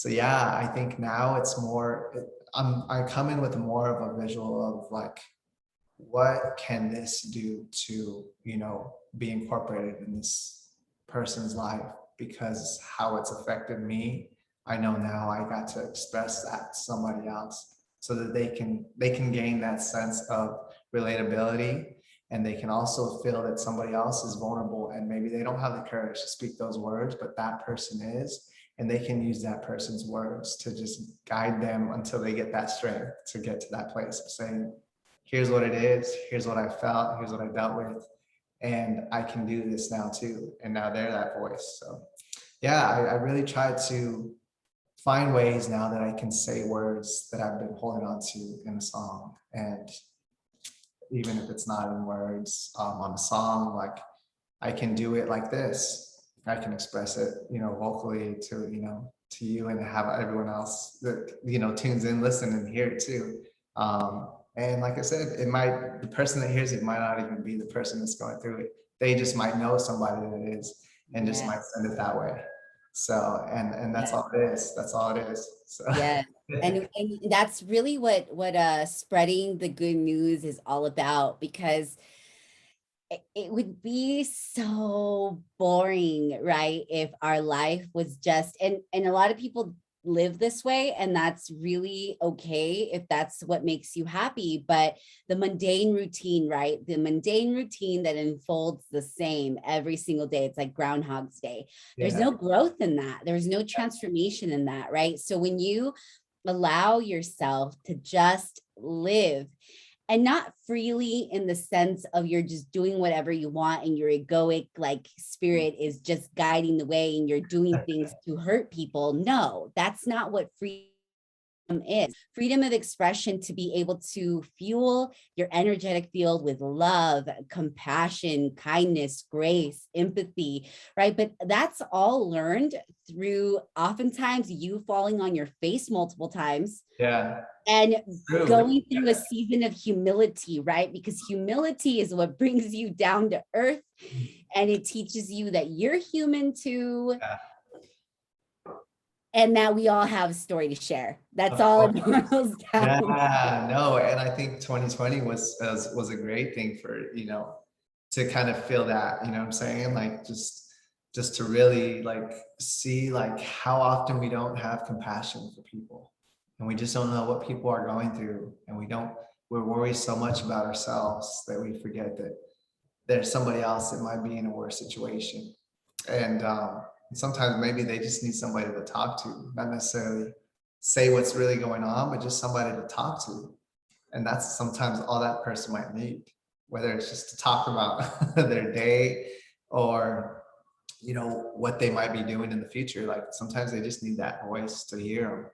yeah, I think now it's more, I come in with more of a visual of like, what can this do to, you know, be incorporated in this person's life? Because how it's affected me, I know now I got to express that to somebody else so that they can gain that sense of relatability, and they can also feel that somebody else is vulnerable and maybe they don't have the courage to speak those words, but that person is, and they can use that person's words to just guide them until they get that strength to get to that place of saying, here's what it is, here's what I felt, here's what I dealt with, and I can do this now too. And now they're that voice. So yeah, I really try to find ways now that I can say words that I've been holding on to in a song. And even if it's not in words, on a song, like, I can do it like this. I can express it, you know, vocally to, you know, to you, and have everyone else that, you know, tunes in, listen and hear it too. And like I said, the person that hears it might not even be the person that's going through it. They just might know somebody that is, and just might send it that way. So, and that's all it is. That's all it is. So Yeah. And that's really what spreading the good news is all about, because it would be so boring, right? If our life was just, and a lot of people live this way, and that's really okay if that's what makes you happy. But the mundane routine, right? The mundane routine that unfolds the same every single day. It's like Groundhog's Day. There's yeah, no growth in that. There's no transformation in that, right? So when you allow yourself to just live, and not freely in the sense of you're just doing whatever you want and your egoic like spirit is just guiding the way and you're doing things to hurt people. No, that's not what freedom is. Freedom of expression, to be able to fuel your energetic field with love, compassion, kindness, grace, empathy, right? But that's all learned through oftentimes you falling on your face multiple times, yeah, and true. going through a season of humility, right? Because humility is what brings you down to earth, and it teaches you that you're human too, Yeah, and that we all have a story to share. That's of all it course. boils down. Yeah, no, and I think 2020 was a great thing for, you know, to kind of feel that, you know what I'm saying? Like, just to really like see like how often we don't have compassion for people, and we just don't know what people are going through, and we're worried so much about ourselves that we forget that there's somebody else that might be in a worse situation. And sometimes maybe they just need somebody to talk to, not necessarily say what's really going on, but just somebody to talk to. And that's sometimes all that person might need, whether it's just to talk about their day, or, you know, what they might be doing in the future. Like, sometimes they just need that voice to hear them.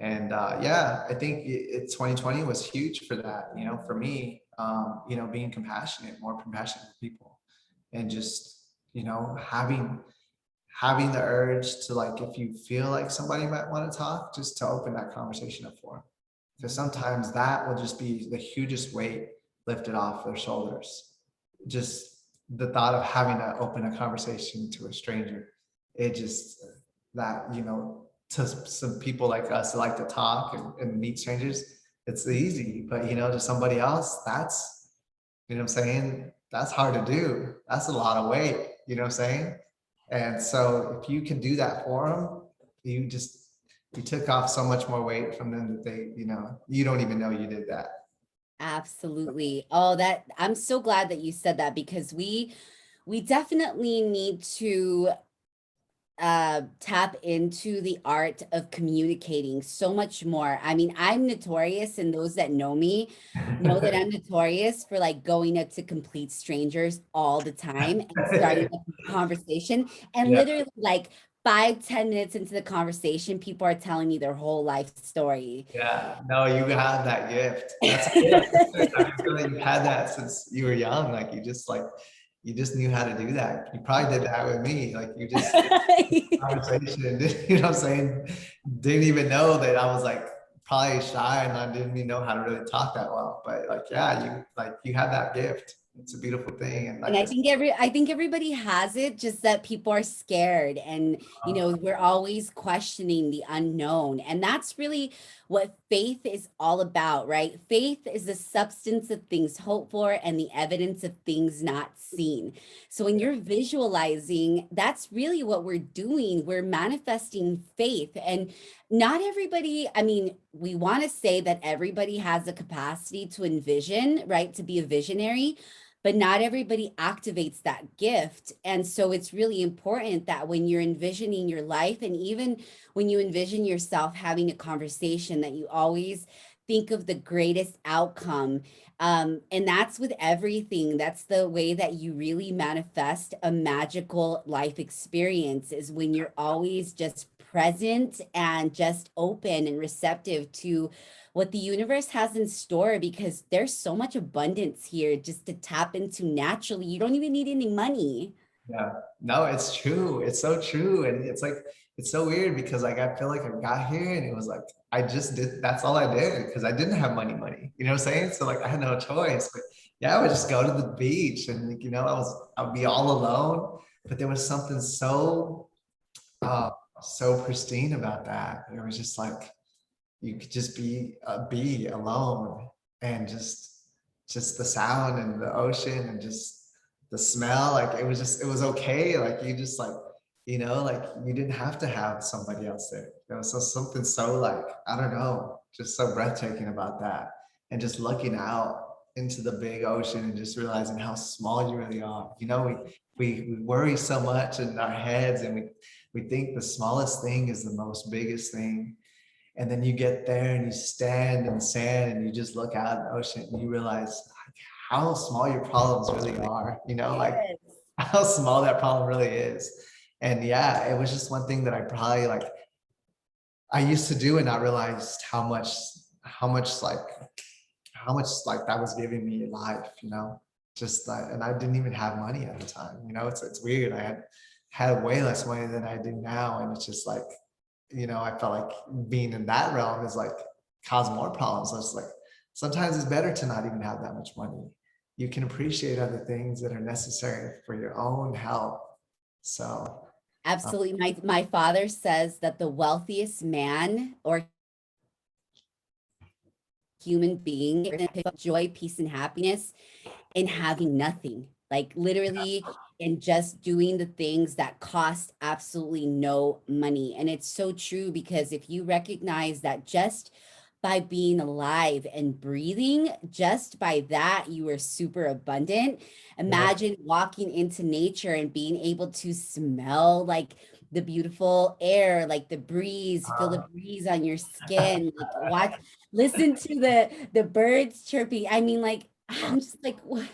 And yeah, I think 2020 was huge for that, you know, for me, you know, being compassionate, more compassionate with people, and just, you know, having the urge to, like, if you feel like somebody might want to talk, just to open that conversation up for them. Because sometimes that will just be the hugest weight lifted off their shoulders. Just the thought of having to open a conversation to a stranger, it just, that, you know, to some people like us that like to talk and meet strangers, it's easy. But, you know, to somebody else, that's, you know what I'm saying? That's hard to do. That's a lot of weight, you know what I'm saying? And so if you can do that for them, you just, you took off so much more weight from them that they, you don't even know you did that. Absolutely. Oh, that I'm so glad that you said that, because we definitely need to tap into the art of communicating so much more. I mean, I'm notorious, and those that know me know that I'm notorious for like going up to complete strangers all the time and starting a conversation, and Yeah. literally like 5-10 minutes into the conversation, people are telling me their whole life story. Yeah, no, you have that gift. That's good. I feel like you've had that since you were young. Like you just knew how to do that. You probably did that with me. Like you just conversation and you know what I'm saying? Didn't even know that I was like probably shy and I didn't even know how to really talk that well. But like, yeah, you have that gift. It's a beautiful thing. And And like I think everybody has it, just that people are scared, and we're always questioning the unknown. And that's really what faith is all about, right? Faith is the substance of things hoped for and the evidence of things not seen. So when you're visualizing, that's really what we're doing. We're manifesting faith. And not everybody, I mean, we want to say that everybody has the capacity to envision, right? To be a visionary, but not everybody activates that gift. And so it's really important that when you're envisioning your life, and even when you envision yourself having a conversation, that you always think of the greatest outcome. And that's with everything. That's the way that you really manifest a magical life experience, is when you're always just present and just open and receptive to what the universe has in store, because there's so much abundance here just to tap into naturally. You don't even need any money. yeah, no, it's true. It's so true. And it's like, it's so weird because like, I feel like I got here and it was like, I just did, that's all I did because I didn't have money, you know what I'm saying? So like, I had no choice, but yeah, I would just go to the beach and, I would be all alone, but there was something so, so pristine about that. It was just like, you could just be alone and just the sound and the ocean and just the smell. Like it was okay. Like you just like, like you didn't have to have somebody else there. There was something so like, I don't know, just so breathtaking about that. And just looking out into the big ocean and just realizing how small you really are. We worry so much in our heads and we think the smallest thing is the most biggest thing. And then you get there and you stand in the sand and you just look out at the ocean and you realize like, how small your problems really are, like Yes. how small that problem really is. And yeah, it was just one thing that I probably like, I used to do and I realized how much like, that was giving me life, just like, and I didn't even have money at the time, it's weird. I had way less money than I do now. And it's just like, I felt like being in that realm is like cause more problems. So it's like sometimes it's better to not even have that much money. You can appreciate other things that are necessary for your own health. So Absolutely. My father says that the wealthiest man or human being is pick up joy, peace, and happiness in having nothing. Like literally in just doing the things that cost absolutely no money. And it's so true, because if you recognize that just by being alive and breathing, just by that, you are super abundant. yeah. Imagine walking into nature and being able to smell like the beautiful air, like the breeze, feel the breeze on your skin, like listen to the birds chirping. I mean, like, I'm just like, what?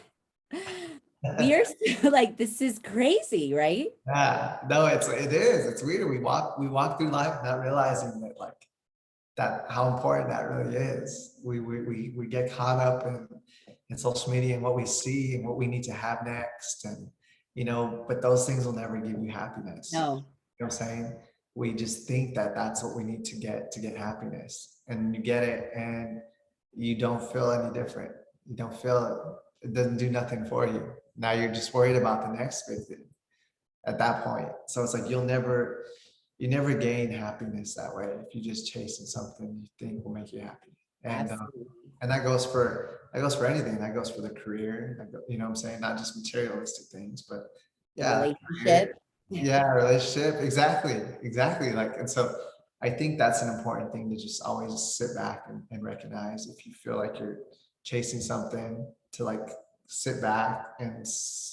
We are like, this is crazy, right? Yeah, no, it is. It's weird. We walk through life not realizing that like that how important that really is. We get caught up in social media and what we see and what we need to have next, and but those things will never give you happiness. No, You know what I'm saying? We just think that that's what we need to get happiness, and you get it, and you don't feel any different. You don't feel it. It doesn't do nothing for you. Now you're just worried about the next big thing at that point. So it's like you never gain happiness that way if you just chasing something you think will make you happy. absolutely. And that goes for anything. That goes for the career. You know what I'm saying? Not just materialistic things, but The yeah, relationship. career, yeah, relationship. Exactly. Like, and so I think that's an important thing to just always sit back and recognize. If you feel like you're chasing something, to like sit back and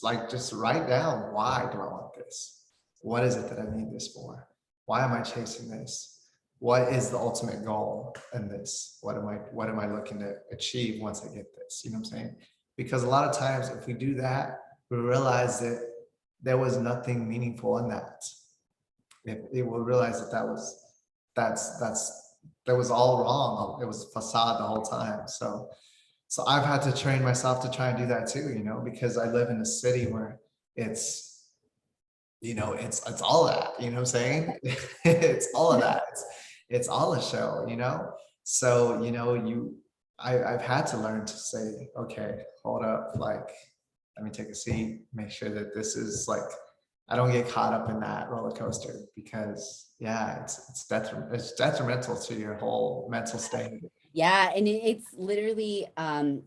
like just write down, why do I want this? What is it that I need this for? Why am I chasing this? What is the ultimate goal in this? What am I looking to achieve once I get this? You know what I'm saying? Because a lot of times if we do that, we realize that there was nothing meaningful in that. It will realize that that was all wrong. It was a facade the whole time. So I've had to train myself to try and do that too, you know, because I live in a city where it's, you know, it's all that, you know what I'm saying? It's all of that. It's all a show, you know? So, you know, I've had to learn to say, okay, hold up, like, let me take a seat, make sure that this is like, I don't get caught up in that roller coaster, because yeah, it's detrimental to your whole mental state. Yeah, and it's literally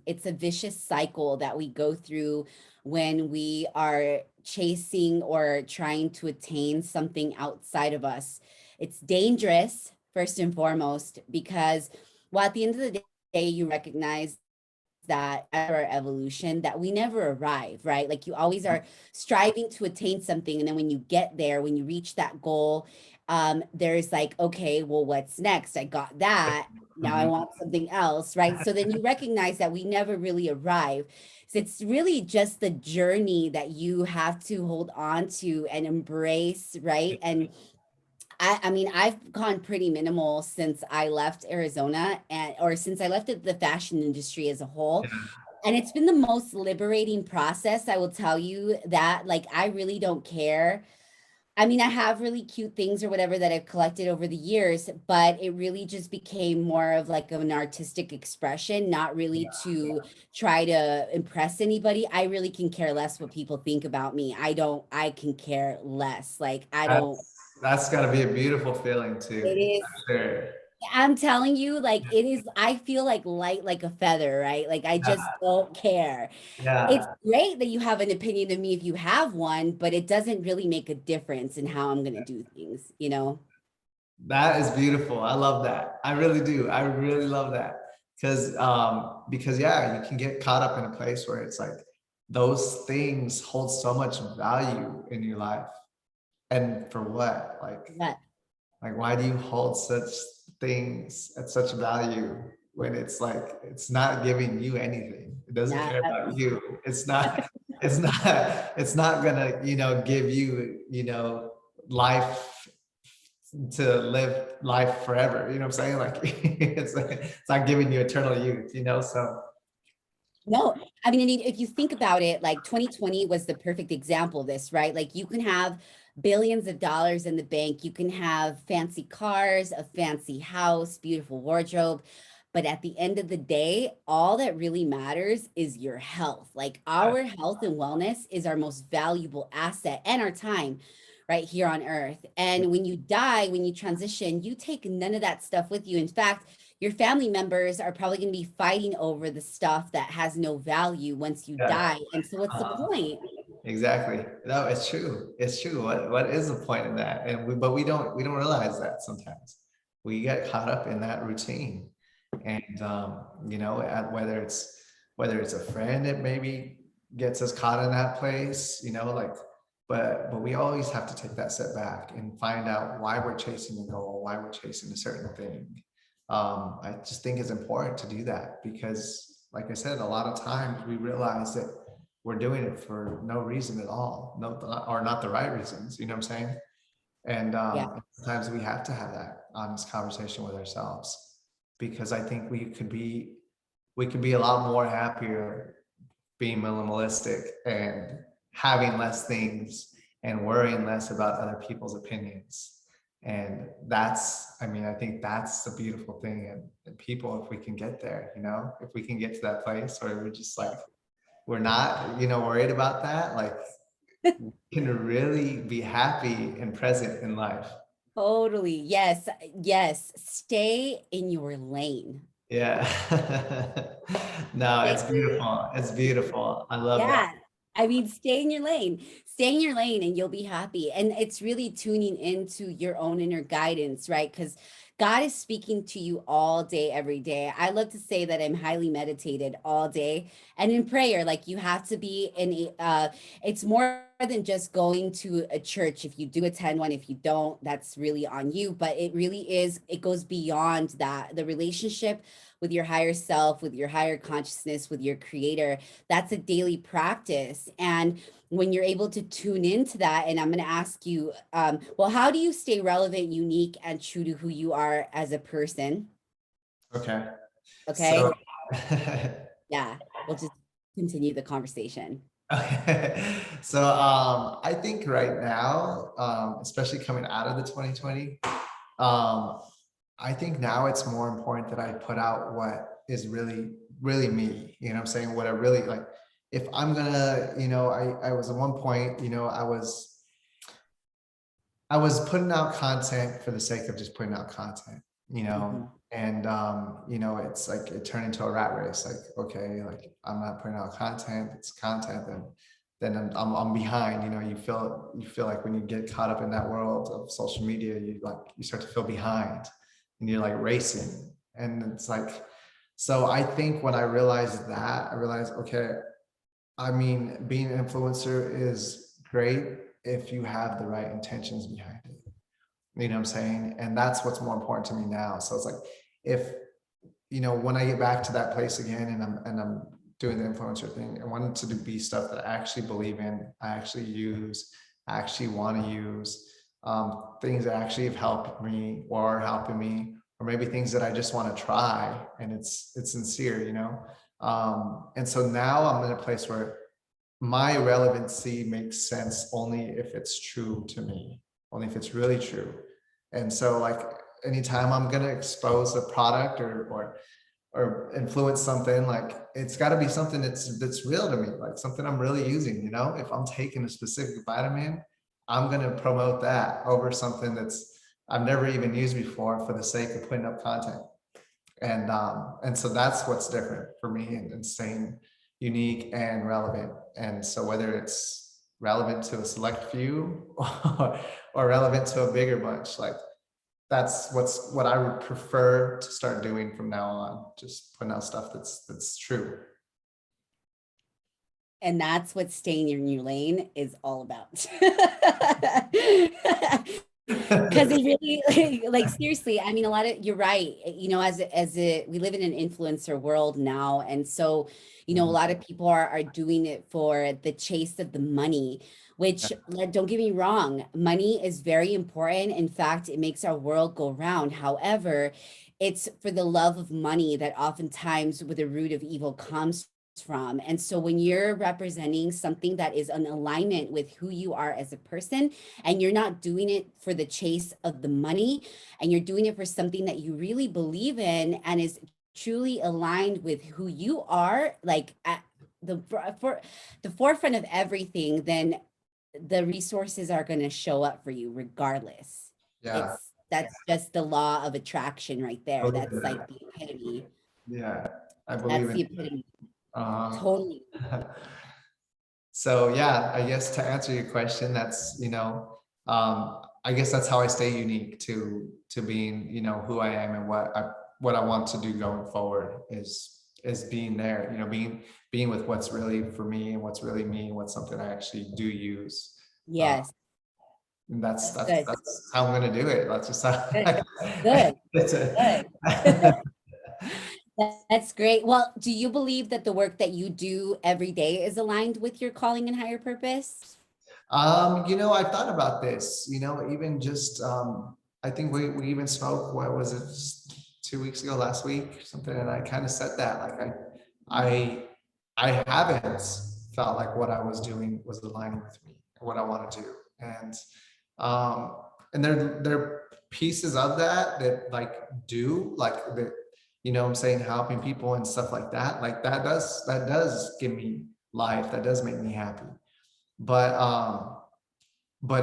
it's a vicious cycle that we go through when we are chasing or trying to attain something outside of us. It's dangerous, first and foremost, because, well, at the end of the day, you recognize that our evolution, that we never arrive, right? Like you always are striving to attain something, and then when you get there, when you reach that goal, there's like, okay, well, what's next? I got that, now I Mhm. want something else, right? So then you recognize that we never really arrive. So it's really just the journey that you have to hold on to and embrace, right? And I mean, I've gone pretty minimal since I left Arizona, and or since I left the fashion industry as a whole. Yeah. And it's been the most liberating process. I will tell you that, like, I really don't care. I mean, I have really cute things or whatever that I've collected over the years, but it really just became more of like an artistic expression, not really to try to impress anybody. I really can care less what people think about me. I can care less. Like, I don't, That's got to be a beautiful feeling it too. is. I'm sure. I'm telling you, like it is, I feel like light like a feather, right? Like I just don't care. It's Yeah, great that you have an opinion of me if you have one, but it doesn't really make a difference in how I'm gonna do things, you know? that is beautiful. I love that. I really do. I really love that. Because yeah, you can get caught up in a place where it's like those things hold so much value in your life. And for what? But Like why do you hold such things at such value when it's like it's not giving you anything? It doesn't not care about you. It's not gonna, you know, give you, you know, life to live life forever. You know what I'm saying? Like it's not giving you eternal youth, you know? So no, I mean, if you think about it, like 2020 was the perfect example of this, right? Like you can have billions of dollars in the bank, you can have fancy cars, a fancy house, beautiful wardrobe. But at the end of the day, all that really matters is your health. Like our health and wellness is our most valuable asset, and our time right here on earth. And when you die, when you transition, you take none of that stuff with you. In fact, your family members are probably going to be fighting over the stuff that has no value once you yeah. die. And so what's the point? Exactly. No, it's true. It's true. What is the point in that? But we don't realize that sometimes. We get caught up in that routine. And you know, whether it's a friend that maybe gets us caught in that place, you know, like but we always have to take that step back and find out why we're chasing the goal, why we're chasing a certain thing. I just think it's important to do that because, like I said, a lot of times we realize that we're doing it for no reason at all, no, or not the right reasons. You know what I'm saying? And Yeah. sometimes we have to have that honest conversation with ourselves because I think we could be a lot more happier being minimalistic and having less things and worrying less about other people's opinions. And I mean, I think that's the beautiful thing. And people, if we can get there, you know, if we can get to that place where we're just like, we're not, you know, worried about that, like we can really be happy and present in life. Totally. Yes. Yes. Stay in your lane. Yeah. No, it's Stay- beautiful. It's beautiful. I love that. Yeah. I mean, stay in your lane and you'll be happy. And it's really tuning into your own inner guidance, right? Because God is speaking to you all day, every day. I love to say that I'm highly meditated all day and in prayer. Like you have to be in it's more than just going to a church. If you do attend one, if you don't, that's really on you. But it really is, it goes beyond that. The relationship with your higher self, with your higher consciousness, with your creator, that's a daily practice. And when you're able to tune into that, and I'm going to ask you, well, how do you stay relevant, unique, and true to who you are as a person? Okay. Okay. So, Yeah. We'll just continue the conversation. okay. So, I think right now, especially coming out of the 2020, um, I think now it's more important that I put out what is really, really me. You know what I'm saying? What I really like. If I'm gonna, I was at one point, I was putting out content for the sake of just putting out content, Mhm. and it's like it turned into a rat race. Like, okay, like I'm not putting out content, it's content, and then I'm behind. You feel like when you get caught up in that world of social media, you start to feel behind and you're like racing. And it's like, so I think when I realized that, I realized, okay, I mean, being an influencer is great if you have the right intentions behind it. You know what I'm saying? And that's what's more important to me now. So it's like, if, when I get back to that place again and I'm doing the influencer thing, I want it to be stuff that I actually believe in, I actually use, I actually want to use, things that actually have helped me or are helping me, or maybe things that I just want to try and it's sincere. And so now I'm in a place where my relevancy makes sense only if it's true to me, only if it's really true. And so like anytime I'm gonna expose a product or influence something, like it's got to be something that's real to me, like something I'm really using. If I'm taking a specific vitamin, I'm gonna promote that over something that's I've never even used before for the sake of putting up content. And so that's what's different for me and staying unique and relevant. And so whether it's relevant to a select few or relevant to a bigger bunch, like that's what I would prefer to start doing from now on, just putting out stuff that's true. And that's what staying in your lane is all about. Because it really like seriously, I mean, a lot of you're right. We live in an influencer world now. And so, a Mhm. lot of people are doing it for the chase of the money, which don't get me wrong, money is very important. In fact, it makes our world go round. However, it's for the love of money that oftentimes where the root of evil comes from. And so when you're representing something that is in alignment with who you are as a person, and you're not doing it for the chase of the money, and you're doing it for something that you really believe in and is truly aligned with who you are, like at for the forefront of everything, then the resources are going to show up for you regardless. Yeah. That's just the law of attraction right I there. believe in That's like that. the epitome. Yeah, I believe That's in the epitome. uh Totally. So yeah, I guess to answer your question, that's I guess that's how I stay unique to being who I am and what I want to do going forward is being there, being with what's really for me and what's really me and what's something I actually do use. Uh, Yes. and that's that's Good. that's how I'm gonna do it. That's just how Good. Good. it's Good. That's great. Well, do you believe that the work that you do every day is aligned with your calling and higher purpose? I thought about this, even just I think we even spoke, what was it, just 2 weeks ago, last week, or something, and I kind of said that, like I I haven't felt like what I was doing was aligning with me and what I want to do. Um and there are pieces of that like do like that, I'm saying helping people and stuff like that. Like that does give me life, that does make me happy. But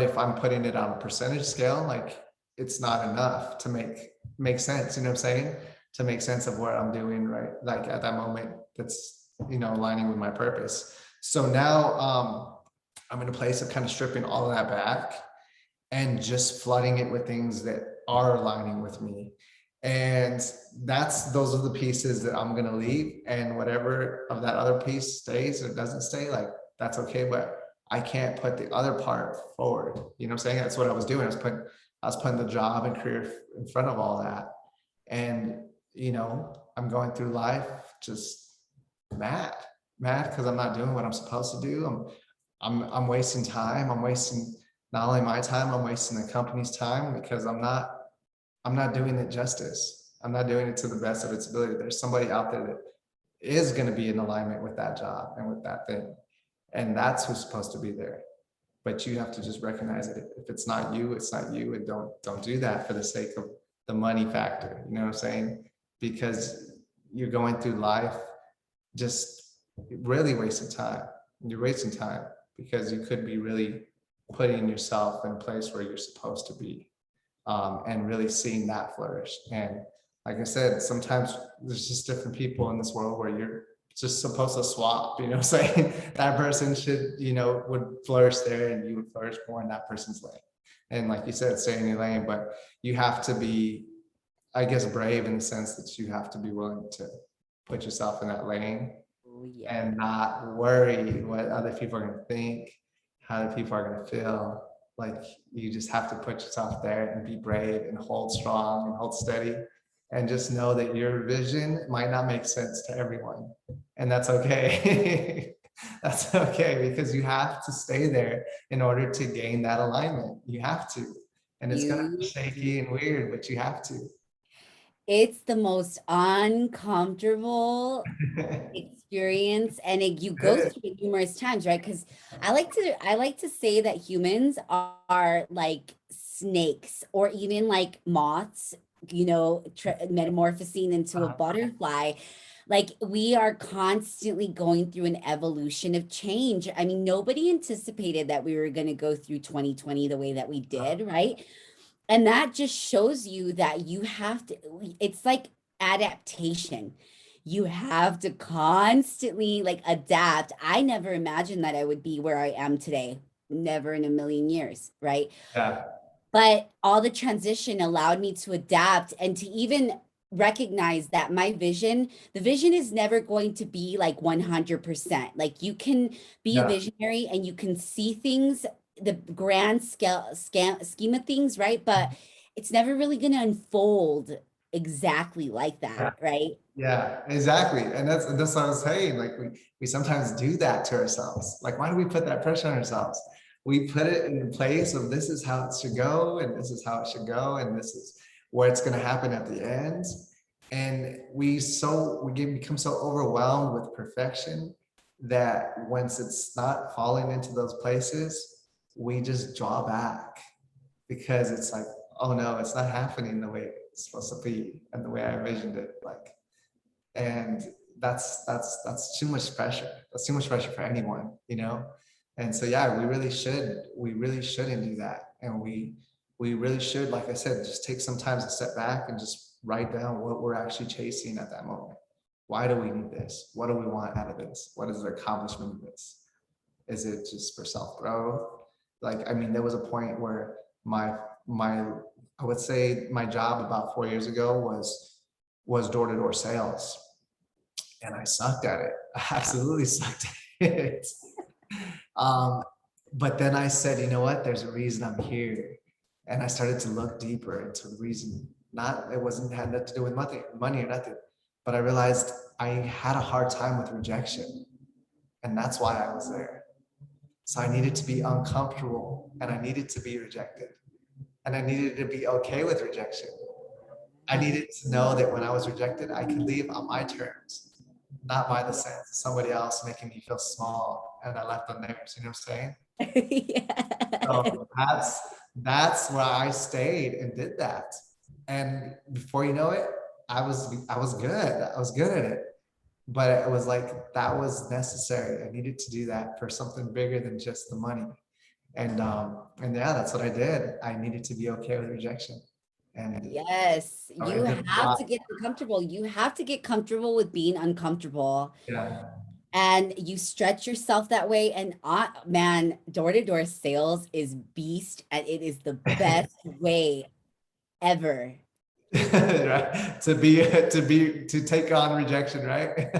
if I'm putting it on a percentage scale, like it's not enough to make sense, you know what I'm saying? To make sense of what I'm doing, right? Like at that moment, that's aligning with my purpose. So now I'm in a place of kind of stripping all of that back and just flooding it with things that are aligning with me. And those are the pieces that I'm gonna leave. And whatever of that other piece stays or doesn't stay, like that's okay. But I can't put the other part forward. You know what I'm saying? That's what I was doing. I was putting the job and career in front of all that. And I'm going through life just mad because I'm not doing what I'm supposed to do. I'm wasting time. I'm wasting not only my time, I'm wasting the company's time because I'm not doing it justice. I'm not doing it to the best of its ability. There's somebody out there that is going to be in alignment with that job and with that thing. And that's who's supposed to be there. But you have to just recognize it. If it's not you, it's not you. And don't do that for the sake of the money factor. You know what I'm saying? Because you're going through life just really wasting time. You're wasting time because you could be really putting yourself in a place where you're supposed to be, and really seeing that flourish. And like I said, sometimes there's just different people in this world where you're just supposed to swap, you know what I'm saying? That person should, would flourish there and you would flourish more in that person's lane. And like you said, stay in your lane, but you have to be, I guess, brave in the sense that you have to be willing to put yourself in that lane. Oh, yeah. And not worry what other people are going to think, how other people are going to feel. Like you just have to put yourself there and be brave and hold strong and hold steady and just know that your vision might not make sense to everyone. And that's okay. That's okay, because you have to stay there in order to gain that alignment. You have to. And it's going to be shaky and weird, but you have to. It's the most uncomfortable experience, and you go through it numerous times, right? Because I like to say that humans are like snakes or even like moths, metamorphosing into a butterfly. Like we are constantly going through an evolution of change. I mean, nobody anticipated that we were going to go through 2020 the way that we did, right? And that just shows you that you have to, it's like adaptation. You have to constantly like adapt. I never imagined that I would be where I am today. Never in a million years, right? Yeah. But all the transition allowed me to adapt and to even recognize that the vision is never going to be like 100%. Like you can be a visionary and you can see things, the grand scheme of things, right? But it's never really going to unfold exactly like that, right? Yeah, exactly. And that's what I was saying. Like we sometimes do that to ourselves. Like, why do we put that pressure on ourselves? We put it in place of this is how it should go, and this is how it should go, and this is where it's going to happen at the end. And we become so overwhelmed with perfection that once it's not falling into those places, we just draw back because it's like, oh no, it's not happening the way it's supposed to be and the way I envisioned it. And that's too much pressure. That's too much pressure for anyone, And so yeah, we really shouldn't do that. And we really should, like I said, just take some time to step back and just write down what we're actually chasing at that moment. Why do we need this? What do we want out of this? What is the accomplishment of this? Is it just for self-growth? Like, I mean, there was a point where I would say my job about 4 years ago was door-to-door sales. And I sucked at it. I absolutely sucked at it. But then I said, you know what? There's a reason I'm here. And I started to look deeper into the reason. Had nothing to do with money or nothing. But I realized I had a hard time with rejection. And that's why I was there. So I needed to be uncomfortable and I needed to be rejected. And I needed to be okay with rejection. I needed to know that when I was rejected, I could leave on my terms, not by the sense of somebody else making me feel small and I left on theirs. You know what I'm saying? Yeah. So that's where I stayed and did that. And before you know it, I was good. I was good at it. But it was like, that was necessary. I needed to do that for something bigger than just the money. And yeah, that's what I did. I needed to be okay with rejection. And yes, you have to get comfortable. You have to get comfortable with being uncomfortable. Yeah. and you stretch yourself that way. And man, door-to-door sales is beast, and it is the best way ever. Right? To take on rejection, right?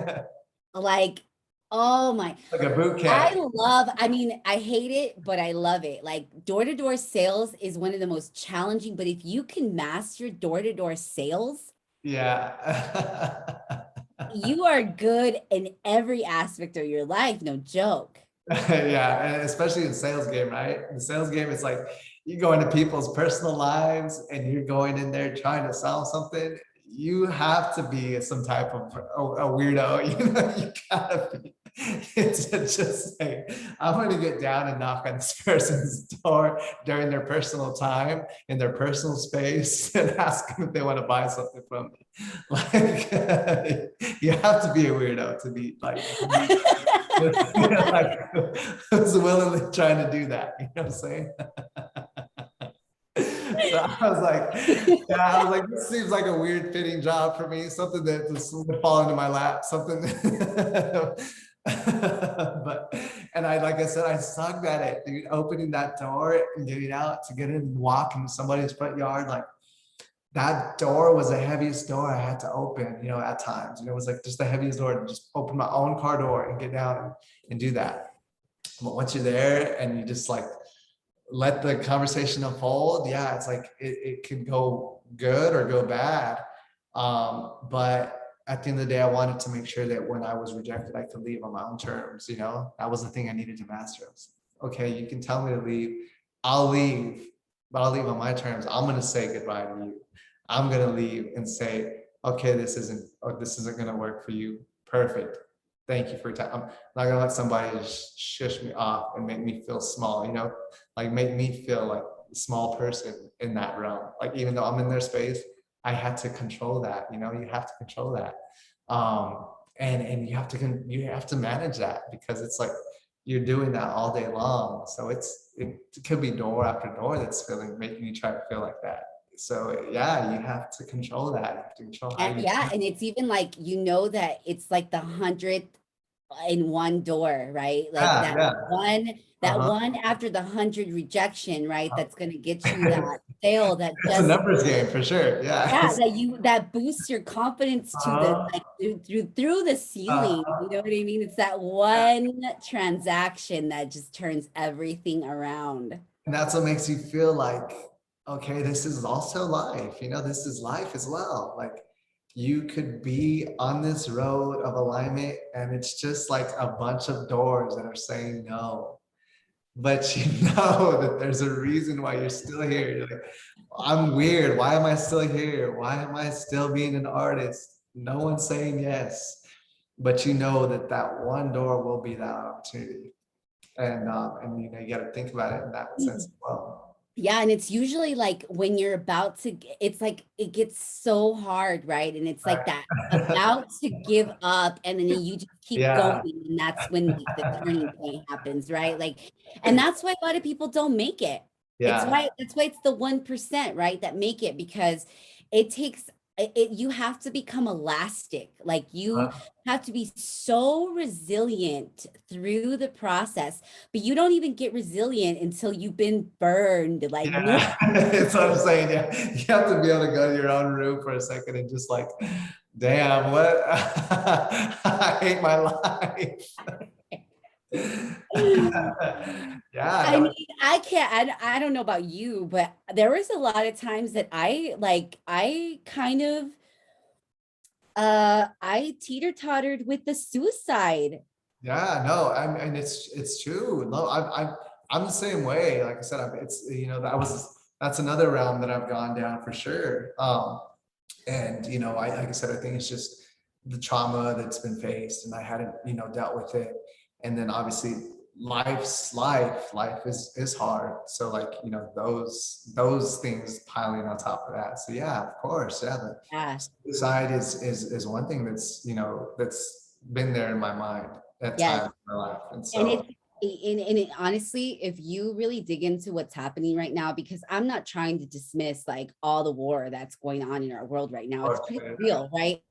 Like, oh my, Like a boot camp. I mean, I hate it, but I love it. Like door-to-door sales is one of the most challenging, but if you can master door-to-door sales, Yeah. you are good in every aspect of your life, no joke. Yeah, and especially in sales game, right? In the sales game, it's like you go into people's personal lives and you're going in there trying to sell something. You have to be some type of a weirdo. You know, you gotta be. It's just like, I'm going to get down and knock on this person's door during their personal time in their personal space and ask them if they want to buy something from me. Like, you have to be a weirdo to be like, like, who's willingly trying to do that? You know what I'm saying? So I was like, yeah, I was like, this seems like a weird fitting job for me, something that just would fall into my lap, something. But, and I, like I said, I sucked at it, dude, opening that door and getting out to get in and walk into somebody's front yard. Like that door was the heaviest door I had to open, you know, at times. You know, it was like just the heaviest door to just open my own car door and get down and do that. But once you're there and you just like let the conversation unfold, yeah, it's like it can go good or go bad. But at the end of the day, I wanted to make sure that when I was rejected, I could leave on my own terms. You know, that was the thing I needed to master. Okay, you can tell me to leave, I'll leave, but I'll leave on my terms. I'm going to say goodbye to you. I'm going to leave and say, okay, this isn't going to work for you. Perfect. Thank you for your time. I'm not going to let somebody just shush me off and make me feel small, you know, like make me feel like a small person in that realm. Like, even though I'm in their space, I had to control that, you know, you have to control that. And you have to manage that, because it's like, you're doing that all day long. So it could be door after door that's making you try to feel like that. So yeah, you have to control that. You have to control how And you. yeah, and it's even like, you know, that it's like the 100th in one door, right? Like Yeah, yeah. that Uh-huh. one after the 100 rejection, right? That's going to get you that sale that It's a just, numbers game for sure. Yeah. yeah, that boosts your confidence to the, Uh-huh. like through the ceiling. You know what I mean? It's that Yeah. one transaction that just turns everything around. And that's what makes you feel like, okay, this is also life. You know, this is life as well. Like, you could be on this road of alignment and it's just like a bunch of doors that are saying no. But you know that there's a reason why you're still here. You're like, I'm weird. Why am I still here? Why am I still being an artist? No one's saying yes. But you know that that one door will be that opportunity. And you know, you got to think about it in that sense as well. Yeah, and it's usually like when you're about to, it's like it gets so hard, right? And it's like that Right. about to give up, and then you just keep going, Yeah. and that's when the turning point happens, right? Like, and that's why a lot of people don't make it. Yeah. That's why it's the 1%, right, that make it, because it takes you have to become elastic. Like you Uh, have to be so resilient through the process, but you don't even get resilient until you've been burned like yeah. That's what I'm saying. Yeah. You have to be able to go to your own room for a second and just like, damn, what? I hate my life. Yeah. I No, mean, I don't know about you, but there was a lot of times that I kind of I teeter-tottered with the suicide. yeah, no, I mean, it's true. No, I'm the same way. Like I said, it's, you know, that's another realm that I've gone down for sure. And you know, like I said, I think it's just the trauma that's been faced, and I hadn't, you know, dealt with it. And then obviously life is hard. So like, you know, those things piling on top of that. So yeah, of course, yeah, the Yeah. suicide is one thing that's, you know, that's been there in my mind at Yes. times in my life. And And so, it's and it, honestly, if you really dig into what's happening right now, because I'm not trying to dismiss like all the war that's going on in our world right now, it's of pretty course, real, right?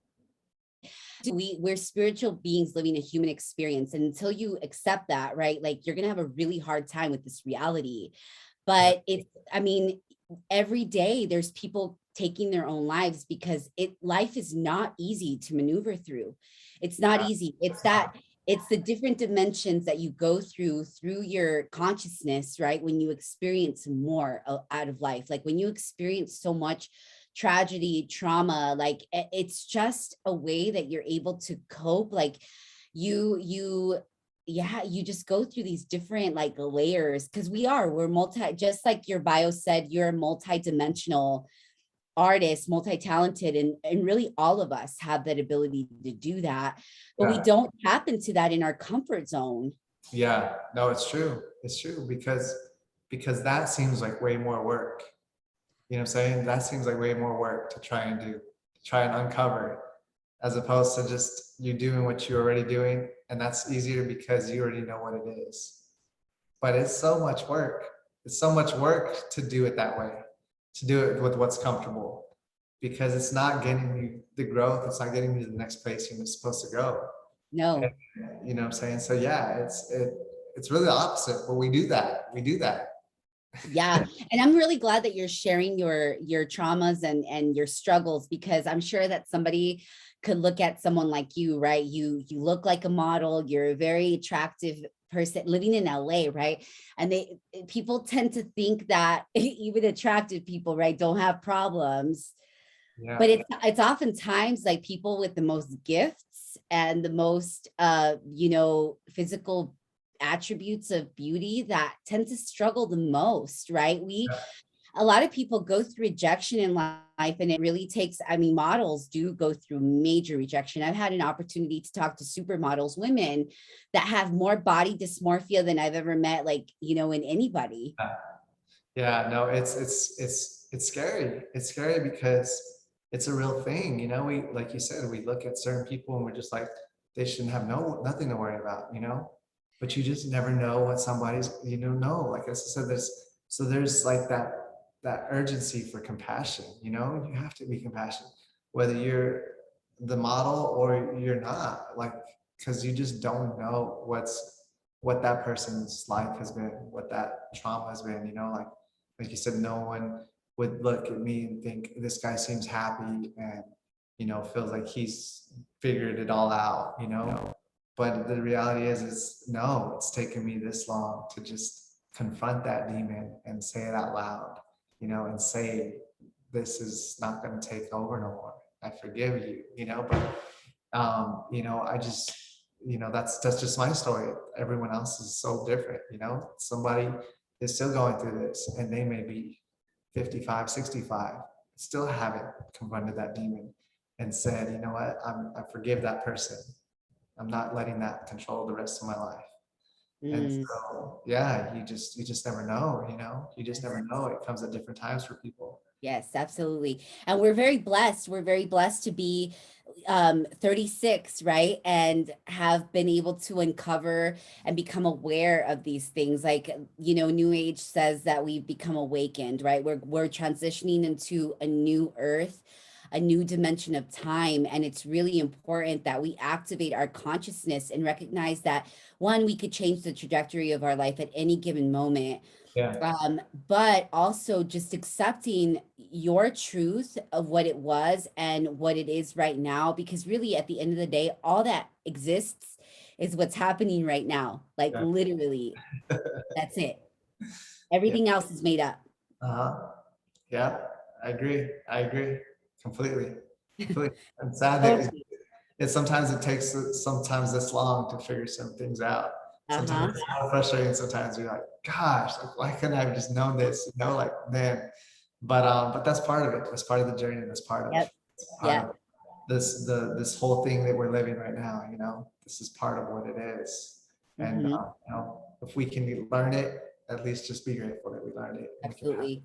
we're spiritual beings living a human experience. And until you accept that, right, like you're going to have a really hard time with this reality. But I mean, every day there's people taking their own lives because life is not easy to maneuver through. It's not easy. It's the different dimensions that you go through your consciousness, right? When you experience more out of life, like when you experience so much tragedy, trauma, like it's just a way that you're able to cope. Like you just go through these different like layers, because we're just like your bio said, you're a multi-dimensional artist, multi-talented, and really all of us have that ability to do that, but we don't tap into that in our comfort zone. Yeah, no, it's true. It's true because that seems like way more work. You know what I'm saying? That seems like way more work to try and uncover, as opposed to just you doing what you're already doing. And that's easier because you already know what it is. But it's so much work. It's so much work to do it that way, to do it with what's comfortable, because it's not getting you the growth. It's not getting you to the next place you're supposed to go. No. And, you know what I'm saying? So yeah, it's really the opposite, but we do that. Yeah. And I'm really glad that you're sharing your traumas and your struggles, because I'm sure that somebody could look at someone like you, right? You look like a model, you're a very attractive person living in LA, right? And people tend to think that even attractive people, right, don't have problems. Yeah. But it's oftentimes like people with the most gifts and the most physical attributes of beauty that tend to struggle the most, right? A lot of people go through rejection in life, and it really takes, I mean, models do go through major rejection. I've had an opportunity to talk to supermodels, women that have more body dysmorphia than I've ever met, like, in anybody. Yeah, no, it's scary. It's scary because it's a real thing. We, like you said, we look at certain people and we're just like, they shouldn't have nothing to worry about, but you just never know what somebody's, like I said, there's like that urgency for compassion. You have to be compassionate, whether you're the model or you're not, like, because you just don't know what that person's life has been, what that trauma has been. Like you said, no one would look at me and think this guy seems happy and feels like he's figured it all out. But the reality is no, it's taken me this long to just confront that demon and say it out loud, and say, this is not going to take over no more. I forgive you, but, I just, that's just my story. Everyone else is so different, somebody is still going through this and they may be 55, 65, still haven't confronted that demon and said, you know what, I forgive that person. I'm not letting that control the rest of my life. And so, yeah, you just never know, you just never know. It comes at different times for people. Yes, absolutely. And we're very blessed. We're very blessed to be 36, right? And have been able to uncover and become aware of these things. Like, New Age says that we've become awakened, right? We're transitioning into a new earth, a new dimension of time. And it's really important that we activate our consciousness and recognize that, one, we could change the trajectory of our life at any given moment. Yeah. But also just accepting your truth of what it was and what it is right now, because really at the end of the day, all that exists is what's happening right now. Like literally, that's it. Everything else is made up. Yeah, I agree completely. I'm sad that sometimes it takes this long to figure some things out. Sometimes it's more frustrating. Sometimes you're like, gosh, like, why couldn't I have just known this? Like, man. But that's part of it. That's part of the journey. That's part of this whole thing that we're living right now. This is part of what it is. And if we can learn it, at least just be grateful that we learned it. Absolutely.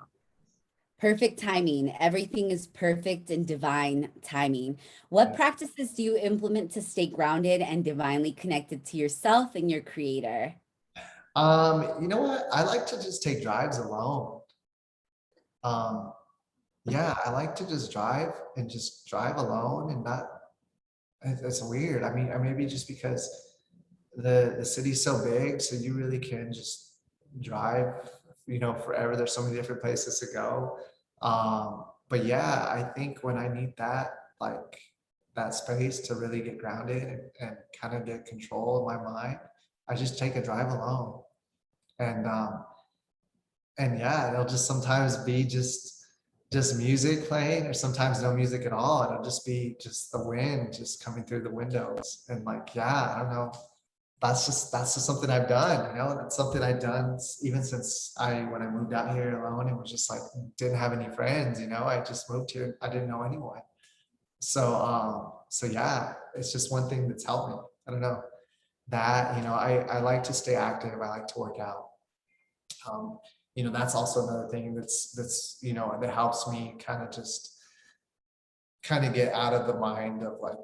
Perfect timing. Everything is perfect and divine timing. What practices do you implement to stay grounded and divinely connected to yourself and your creator? You know what? I like to just take drives alone. Yeah, I like to just drive alone and it's weird. I mean, maybe just because the city's so big, so you really can just drive, forever. There's so many different places to go. But yeah, I think when I need that, like that space to really get grounded and kind of get control of my mind, I just take a drive alone. And and yeah, it'll just sometimes be just music playing, or sometimes no music at all. It'll just be just the wind just coming through the windows. And like, yeah, I don't know. That's just something I've done, It's something I've done even since when I moved out here alone. It was just like didn't have any friends, I just moved here. I didn't know anyone. So yeah, it's just one thing that's helped me. I don't know that, I like to stay active. I like to work out. Um, that's also another thing that helps me kind of get out of the mind of like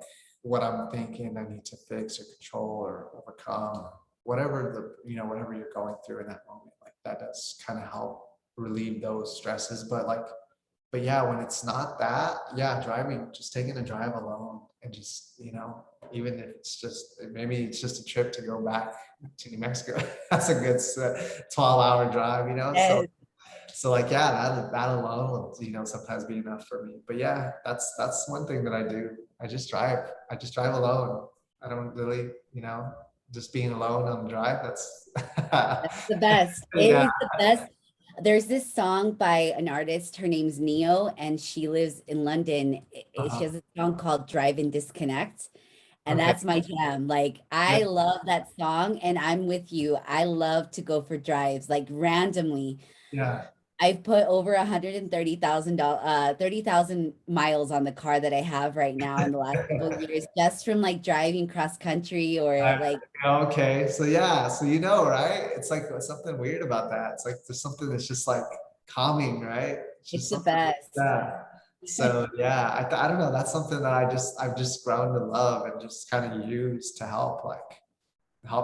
what I'm thinking I need to fix or control or overcome, whatever you're going through in that moment. Like that does kind of help relieve those stresses. But yeah, when it's not that, yeah, driving, just taking a drive alone and just, even if it's just, maybe it's just a trip to go back to New Mexico. That's a good 12-hour drive, So Yes. like, yeah, that alone will, sometimes be enough for me. But yeah, that's one thing that I do. I just drive alone. I don't really, just being alone on the drive. That's That's the best. It yeah. is the best. There's this song by an artist. Her name's Neo, and she lives in London. She Uh-huh. has a song called Drive and Disconnect. And Okay. that's my jam. Like, Yeah. I love that song, and I'm with you. I love to go for drives, like randomly. Yeah. I've put over $130,000, 30,000 miles on the car that I have right now in the last couple of years, just from like driving cross country or I- like okay. So yeah. So right? It's like there's something weird about that. It's like there's something that's just like calming, right? It's it's just the something. best. Yeah. So yeah, I don't know. That's something that I've just grown to love and just kind of use to help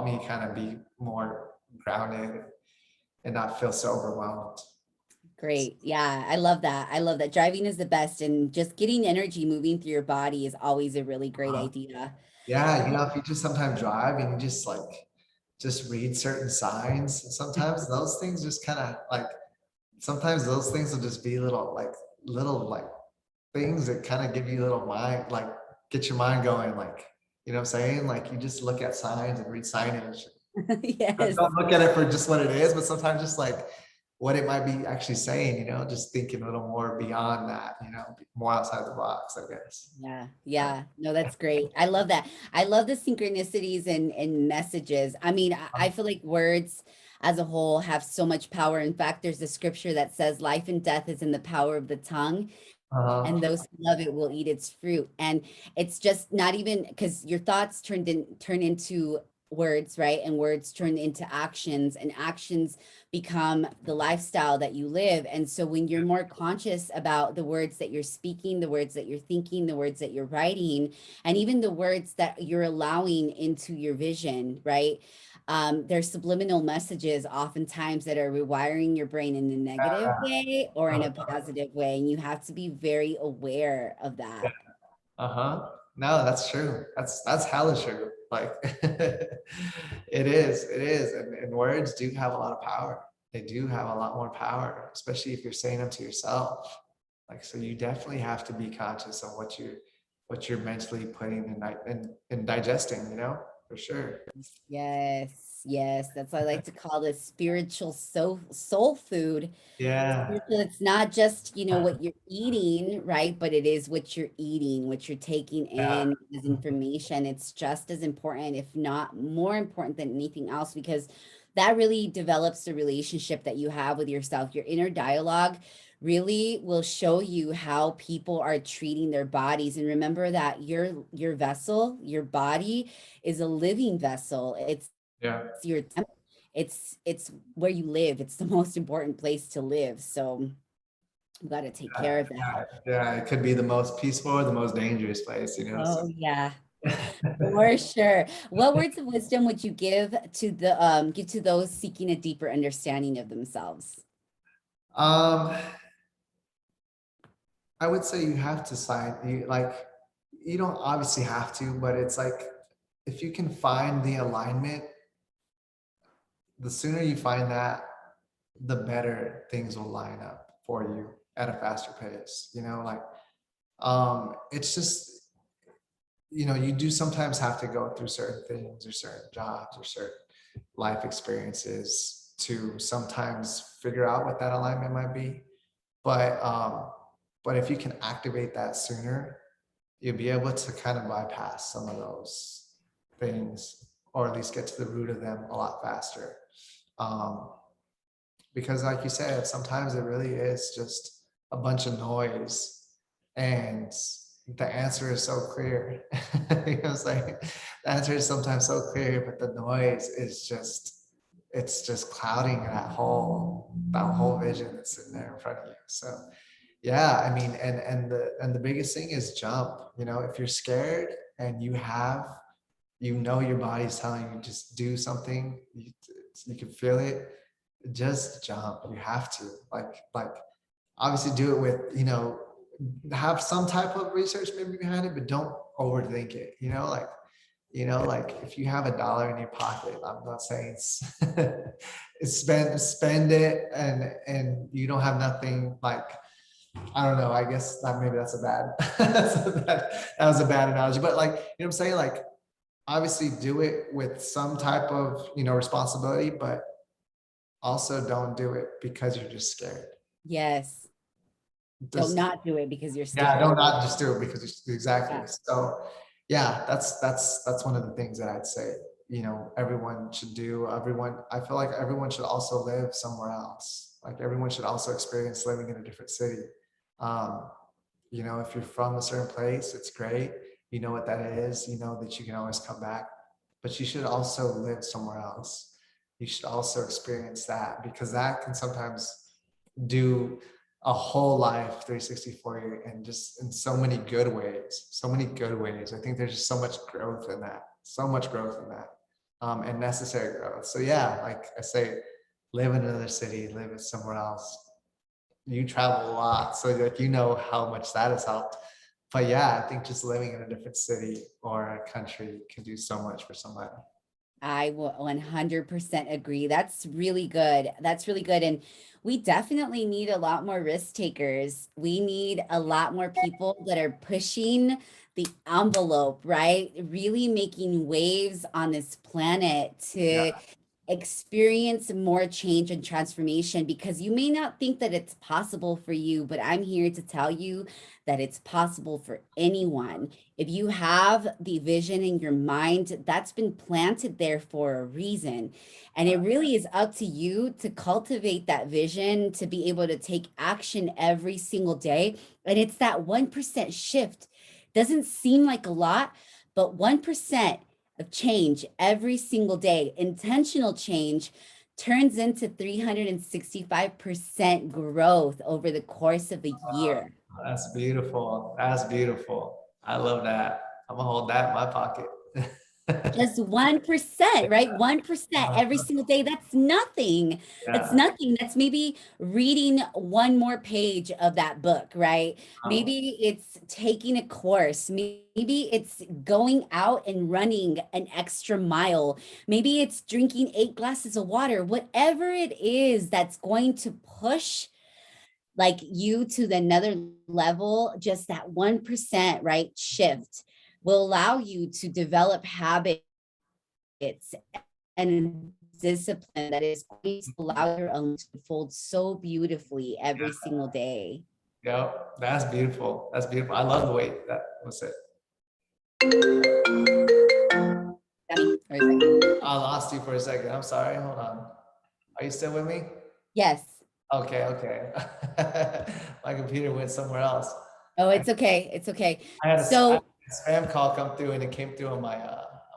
me kind of be more grounded and not feel so overwhelmed. Great. Yeah, I love that. I love that. Driving is the best, and just getting energy moving through your body is always a really great Uh, idea. yeah, if you just sometimes drive and you just read certain signs, sometimes those things just kind of like sometimes those things will just be little things that kind of give you a little mind, like get your mind going, like what I'm saying? Like you just look at signs and read signage. Yes. Don't look at it for just what it is, but sometimes just like what it might be actually saying, just thinking a little more beyond that, more outside the box, I guess. Yeah, yeah. No, that's great. I love that. I love the synchronicities and messages. I mean, I feel like words as a whole have so much power. In fact, there's a scripture that says life and death is in the power of the tongue, Uh, and those who love it will eat its fruit. And it's just not even because your thoughts turn into words, right? And words turn into actions, and actions become the lifestyle that you live. And so when you're more conscious about the words that you're speaking, the words that you're thinking, the words that you're writing, and even the words that you're allowing into your vision, right? There's subliminal messages oftentimes that are rewiring your brain in a negative way or in a positive way. And you have to be very aware of that. uh-huh. No, that's true. That's hella true. Like it is. And words do have a lot of power. They do have a lot more power, especially if you're saying them to yourself. Like, so you definitely have to be conscious of what you're mentally putting and digesting, for sure. Yes, yes. That's what I like to call this spiritual soul food. Yeah. Spiritual, it's not just, what you're eating, right? But it is what you're eating, what you're taking Yeah. in as information. It's just as important, if not more important than anything else, because that really develops the relationship that you have with yourself. Your inner dialogue really will show you how people are treating their bodies. And remember that your vessel, your body is a living vessel. It's Yeah. your temple. It's where you live. It's the most important place to live. So you got to take care of that. Yeah, it could be the most peaceful or the most dangerous place. So. Oh yeah, for sure. What words of wisdom would you give to those seeking a deeper understanding of themselves? Um, I would say you have to sign you like you don't obviously have to, but it's like, if you can find the alignment, the sooner you find that, the better things will line up for you at a faster pace. Like, it's just, you do sometimes have to go through certain things or certain jobs or certain life experiences to sometimes figure out what that alignment might be. But if you can activate that sooner, you'll be able to kind of bypass some of those things, or at least get to the root of them a lot faster. Because like you said, sometimes it really is just a bunch of noise, and the answer is so clear. It's like the answer is sometimes so clear, but the noise is it's just clouding that whole vision that's sitting there in front of you. So yeah, I mean, and the biggest thing is jump. If you're scared and your body's telling you just do something, you can feel it, just jump. You have to, like obviously do it with, have some type of research maybe behind it, but don't overthink it. Like if you have $1 in your pocket, I'm not saying it's spend it, and you don't have nothing. Like, I don't know, I guess maybe that's a bad that was a bad analogy, but like, what I'm saying, like, obviously do it with some type of responsibility, but also don't do it because you're just scared. Yes. Don't not do it because you're Yeah, scared. don't not just do it because exactly. Yeah. So yeah, that's one of the things that I'd say, everyone should do. I feel like everyone should also live somewhere else. Like, everyone should also experience living in a different city. Um, if you're from a certain place, it's great. You know what that is, that you can always come back, but you should also live somewhere else. You should also experience that, because that can sometimes do a whole life 360 for you, and just in so many good ways. I think there's just so much growth in that, and necessary growth. So yeah, like I say, live in another city, live in somewhere else. You travel a lot, so like, how much that has helped. But yeah, I think just living in a different city or a country can do so much for somebody. I will 100% agree. That's really good. That's really good. And we definitely need a lot more risk takers. We need a lot more people that are pushing the envelope, right? Really making waves on this planet Yeah. to experience more change and transformation, because you may not think that it's possible for you, but I'm here to tell you that it's possible for anyone. If you have the vision in your mind, that's been planted there for a reason. And it really is up to you to cultivate that vision, to be able to take action every single day. And it's that 1% shift. Doesn't seem like a lot, but 1% of change every single day, intentional change, turns into 365% growth over the course of a year. That's beautiful. That's beautiful. I love that. I'm gonna hold that in my pocket. Just 1%, right? 1% every single day. That's nothing. That's Yeah. nothing. That's maybe reading one more page of that book, right? Maybe it's taking a course. Maybe it's going out and running an extra mile. Maybe it's drinking 8 glasses of water. Whatever it is that's going to push like you to the another level, just that 1%, right, shift will allow you to develop habits and discipline that is going to allow your own to unfold so beautifully every single day. Yep. That's beautiful. That's beautiful. I love the way that was it. I lost you for a second. I'm sorry. Hold on. Are you still with me? Yes. Okay, okay. My computer went somewhere else. Oh, it's okay. It's okay. I had a So spam call come through, and it came through on my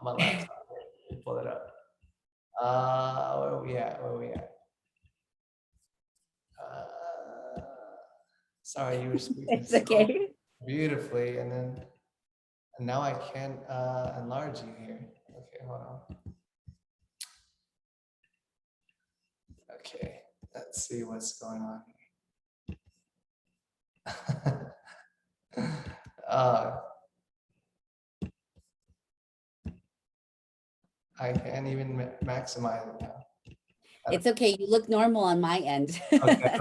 laptop. Pull it up. Where are we at? Uh, Sorry, you were speaking it's so okay. beautifully, and now I can't enlarge you here. Okay, hold on. Okay, let's see what's going on here. uh, I can't even maximize it now. It's okay. You look normal on my end. Okay.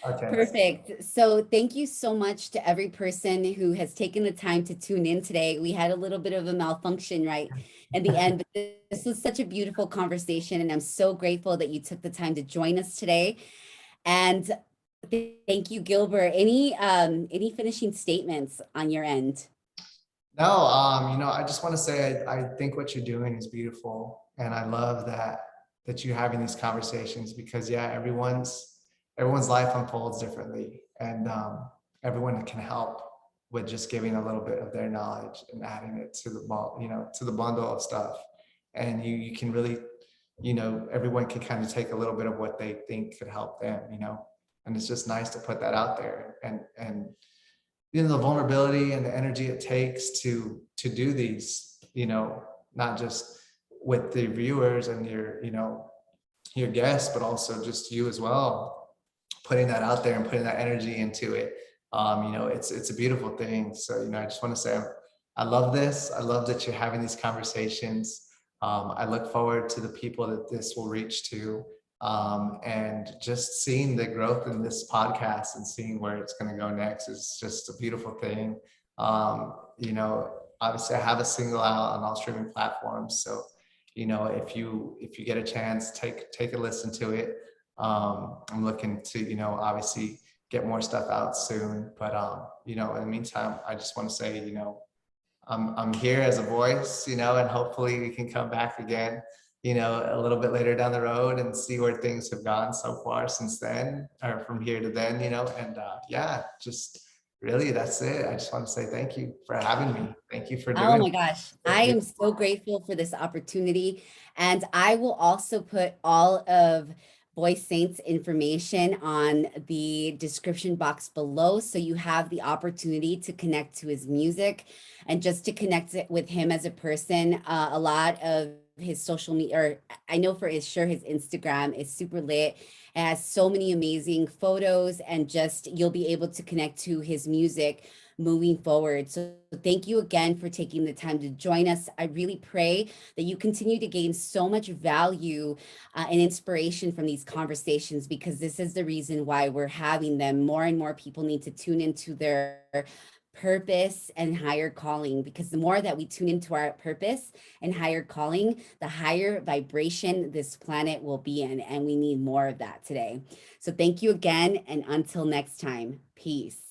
Okay. Perfect. So thank you so much to every person who has taken the time to tune in today. We had a little bit of a malfunction right in the end, but this was such a beautiful conversation, and I'm so grateful that you took the time to join us today. And thank you, Gilbert. Any finishing statements on your end? No, I just want to say I think what you're doing is beautiful, and I love that you're having these conversations because yeah, everyone's life unfolds differently, and everyone can help with just giving a little bit of their knowledge and adding it to to the bundle of stuff, and you can really, everyone can kind of take a little bit of what they think could help them, and it's just nice to put that out there and the vulnerability and the energy it takes to do these, not just with the viewers and your guests, but also just you as well, putting that out there and putting that energy into it. It's a beautiful thing. So, I just want to say I love this. I love that you're having these conversations. I look forward to the people that this will reach to, and just seeing the growth in this podcast and seeing where it's going to go next is just a beautiful thing. Obviously I have a single out on all streaming platforms. So, if you get a chance, take a listen to it. I'm looking to, obviously get more stuff out soon, but in the meantime, I just want to say, I'm here as a voice, and hopefully we can come back again, a little bit later down the road and see where things have gone so far since then, or from here to then, and yeah, just really, that's it. I just want to say thank you for having me. Thank you for Oh doing my gosh, I am so grateful for this opportunity. And I will also put all of Boy Saint's information on the description box below. So you have the opportunity to connect to his music and just to connect it with him as a person. A lot of his social media, or I know for sure his Instagram is super lit. It has so many amazing photos, and just you'll be able to connect to his music moving forward. So thank you again for taking the time to join us. I really pray that you continue to gain so much value and inspiration from these conversations, because this is the reason why we're having them. More and more people need to tune into their purpose and higher calling, because the more that we tune into our purpose and higher calling, the higher vibration this planet will be in, and we need more of that today. So thank you again, and until next time, peace.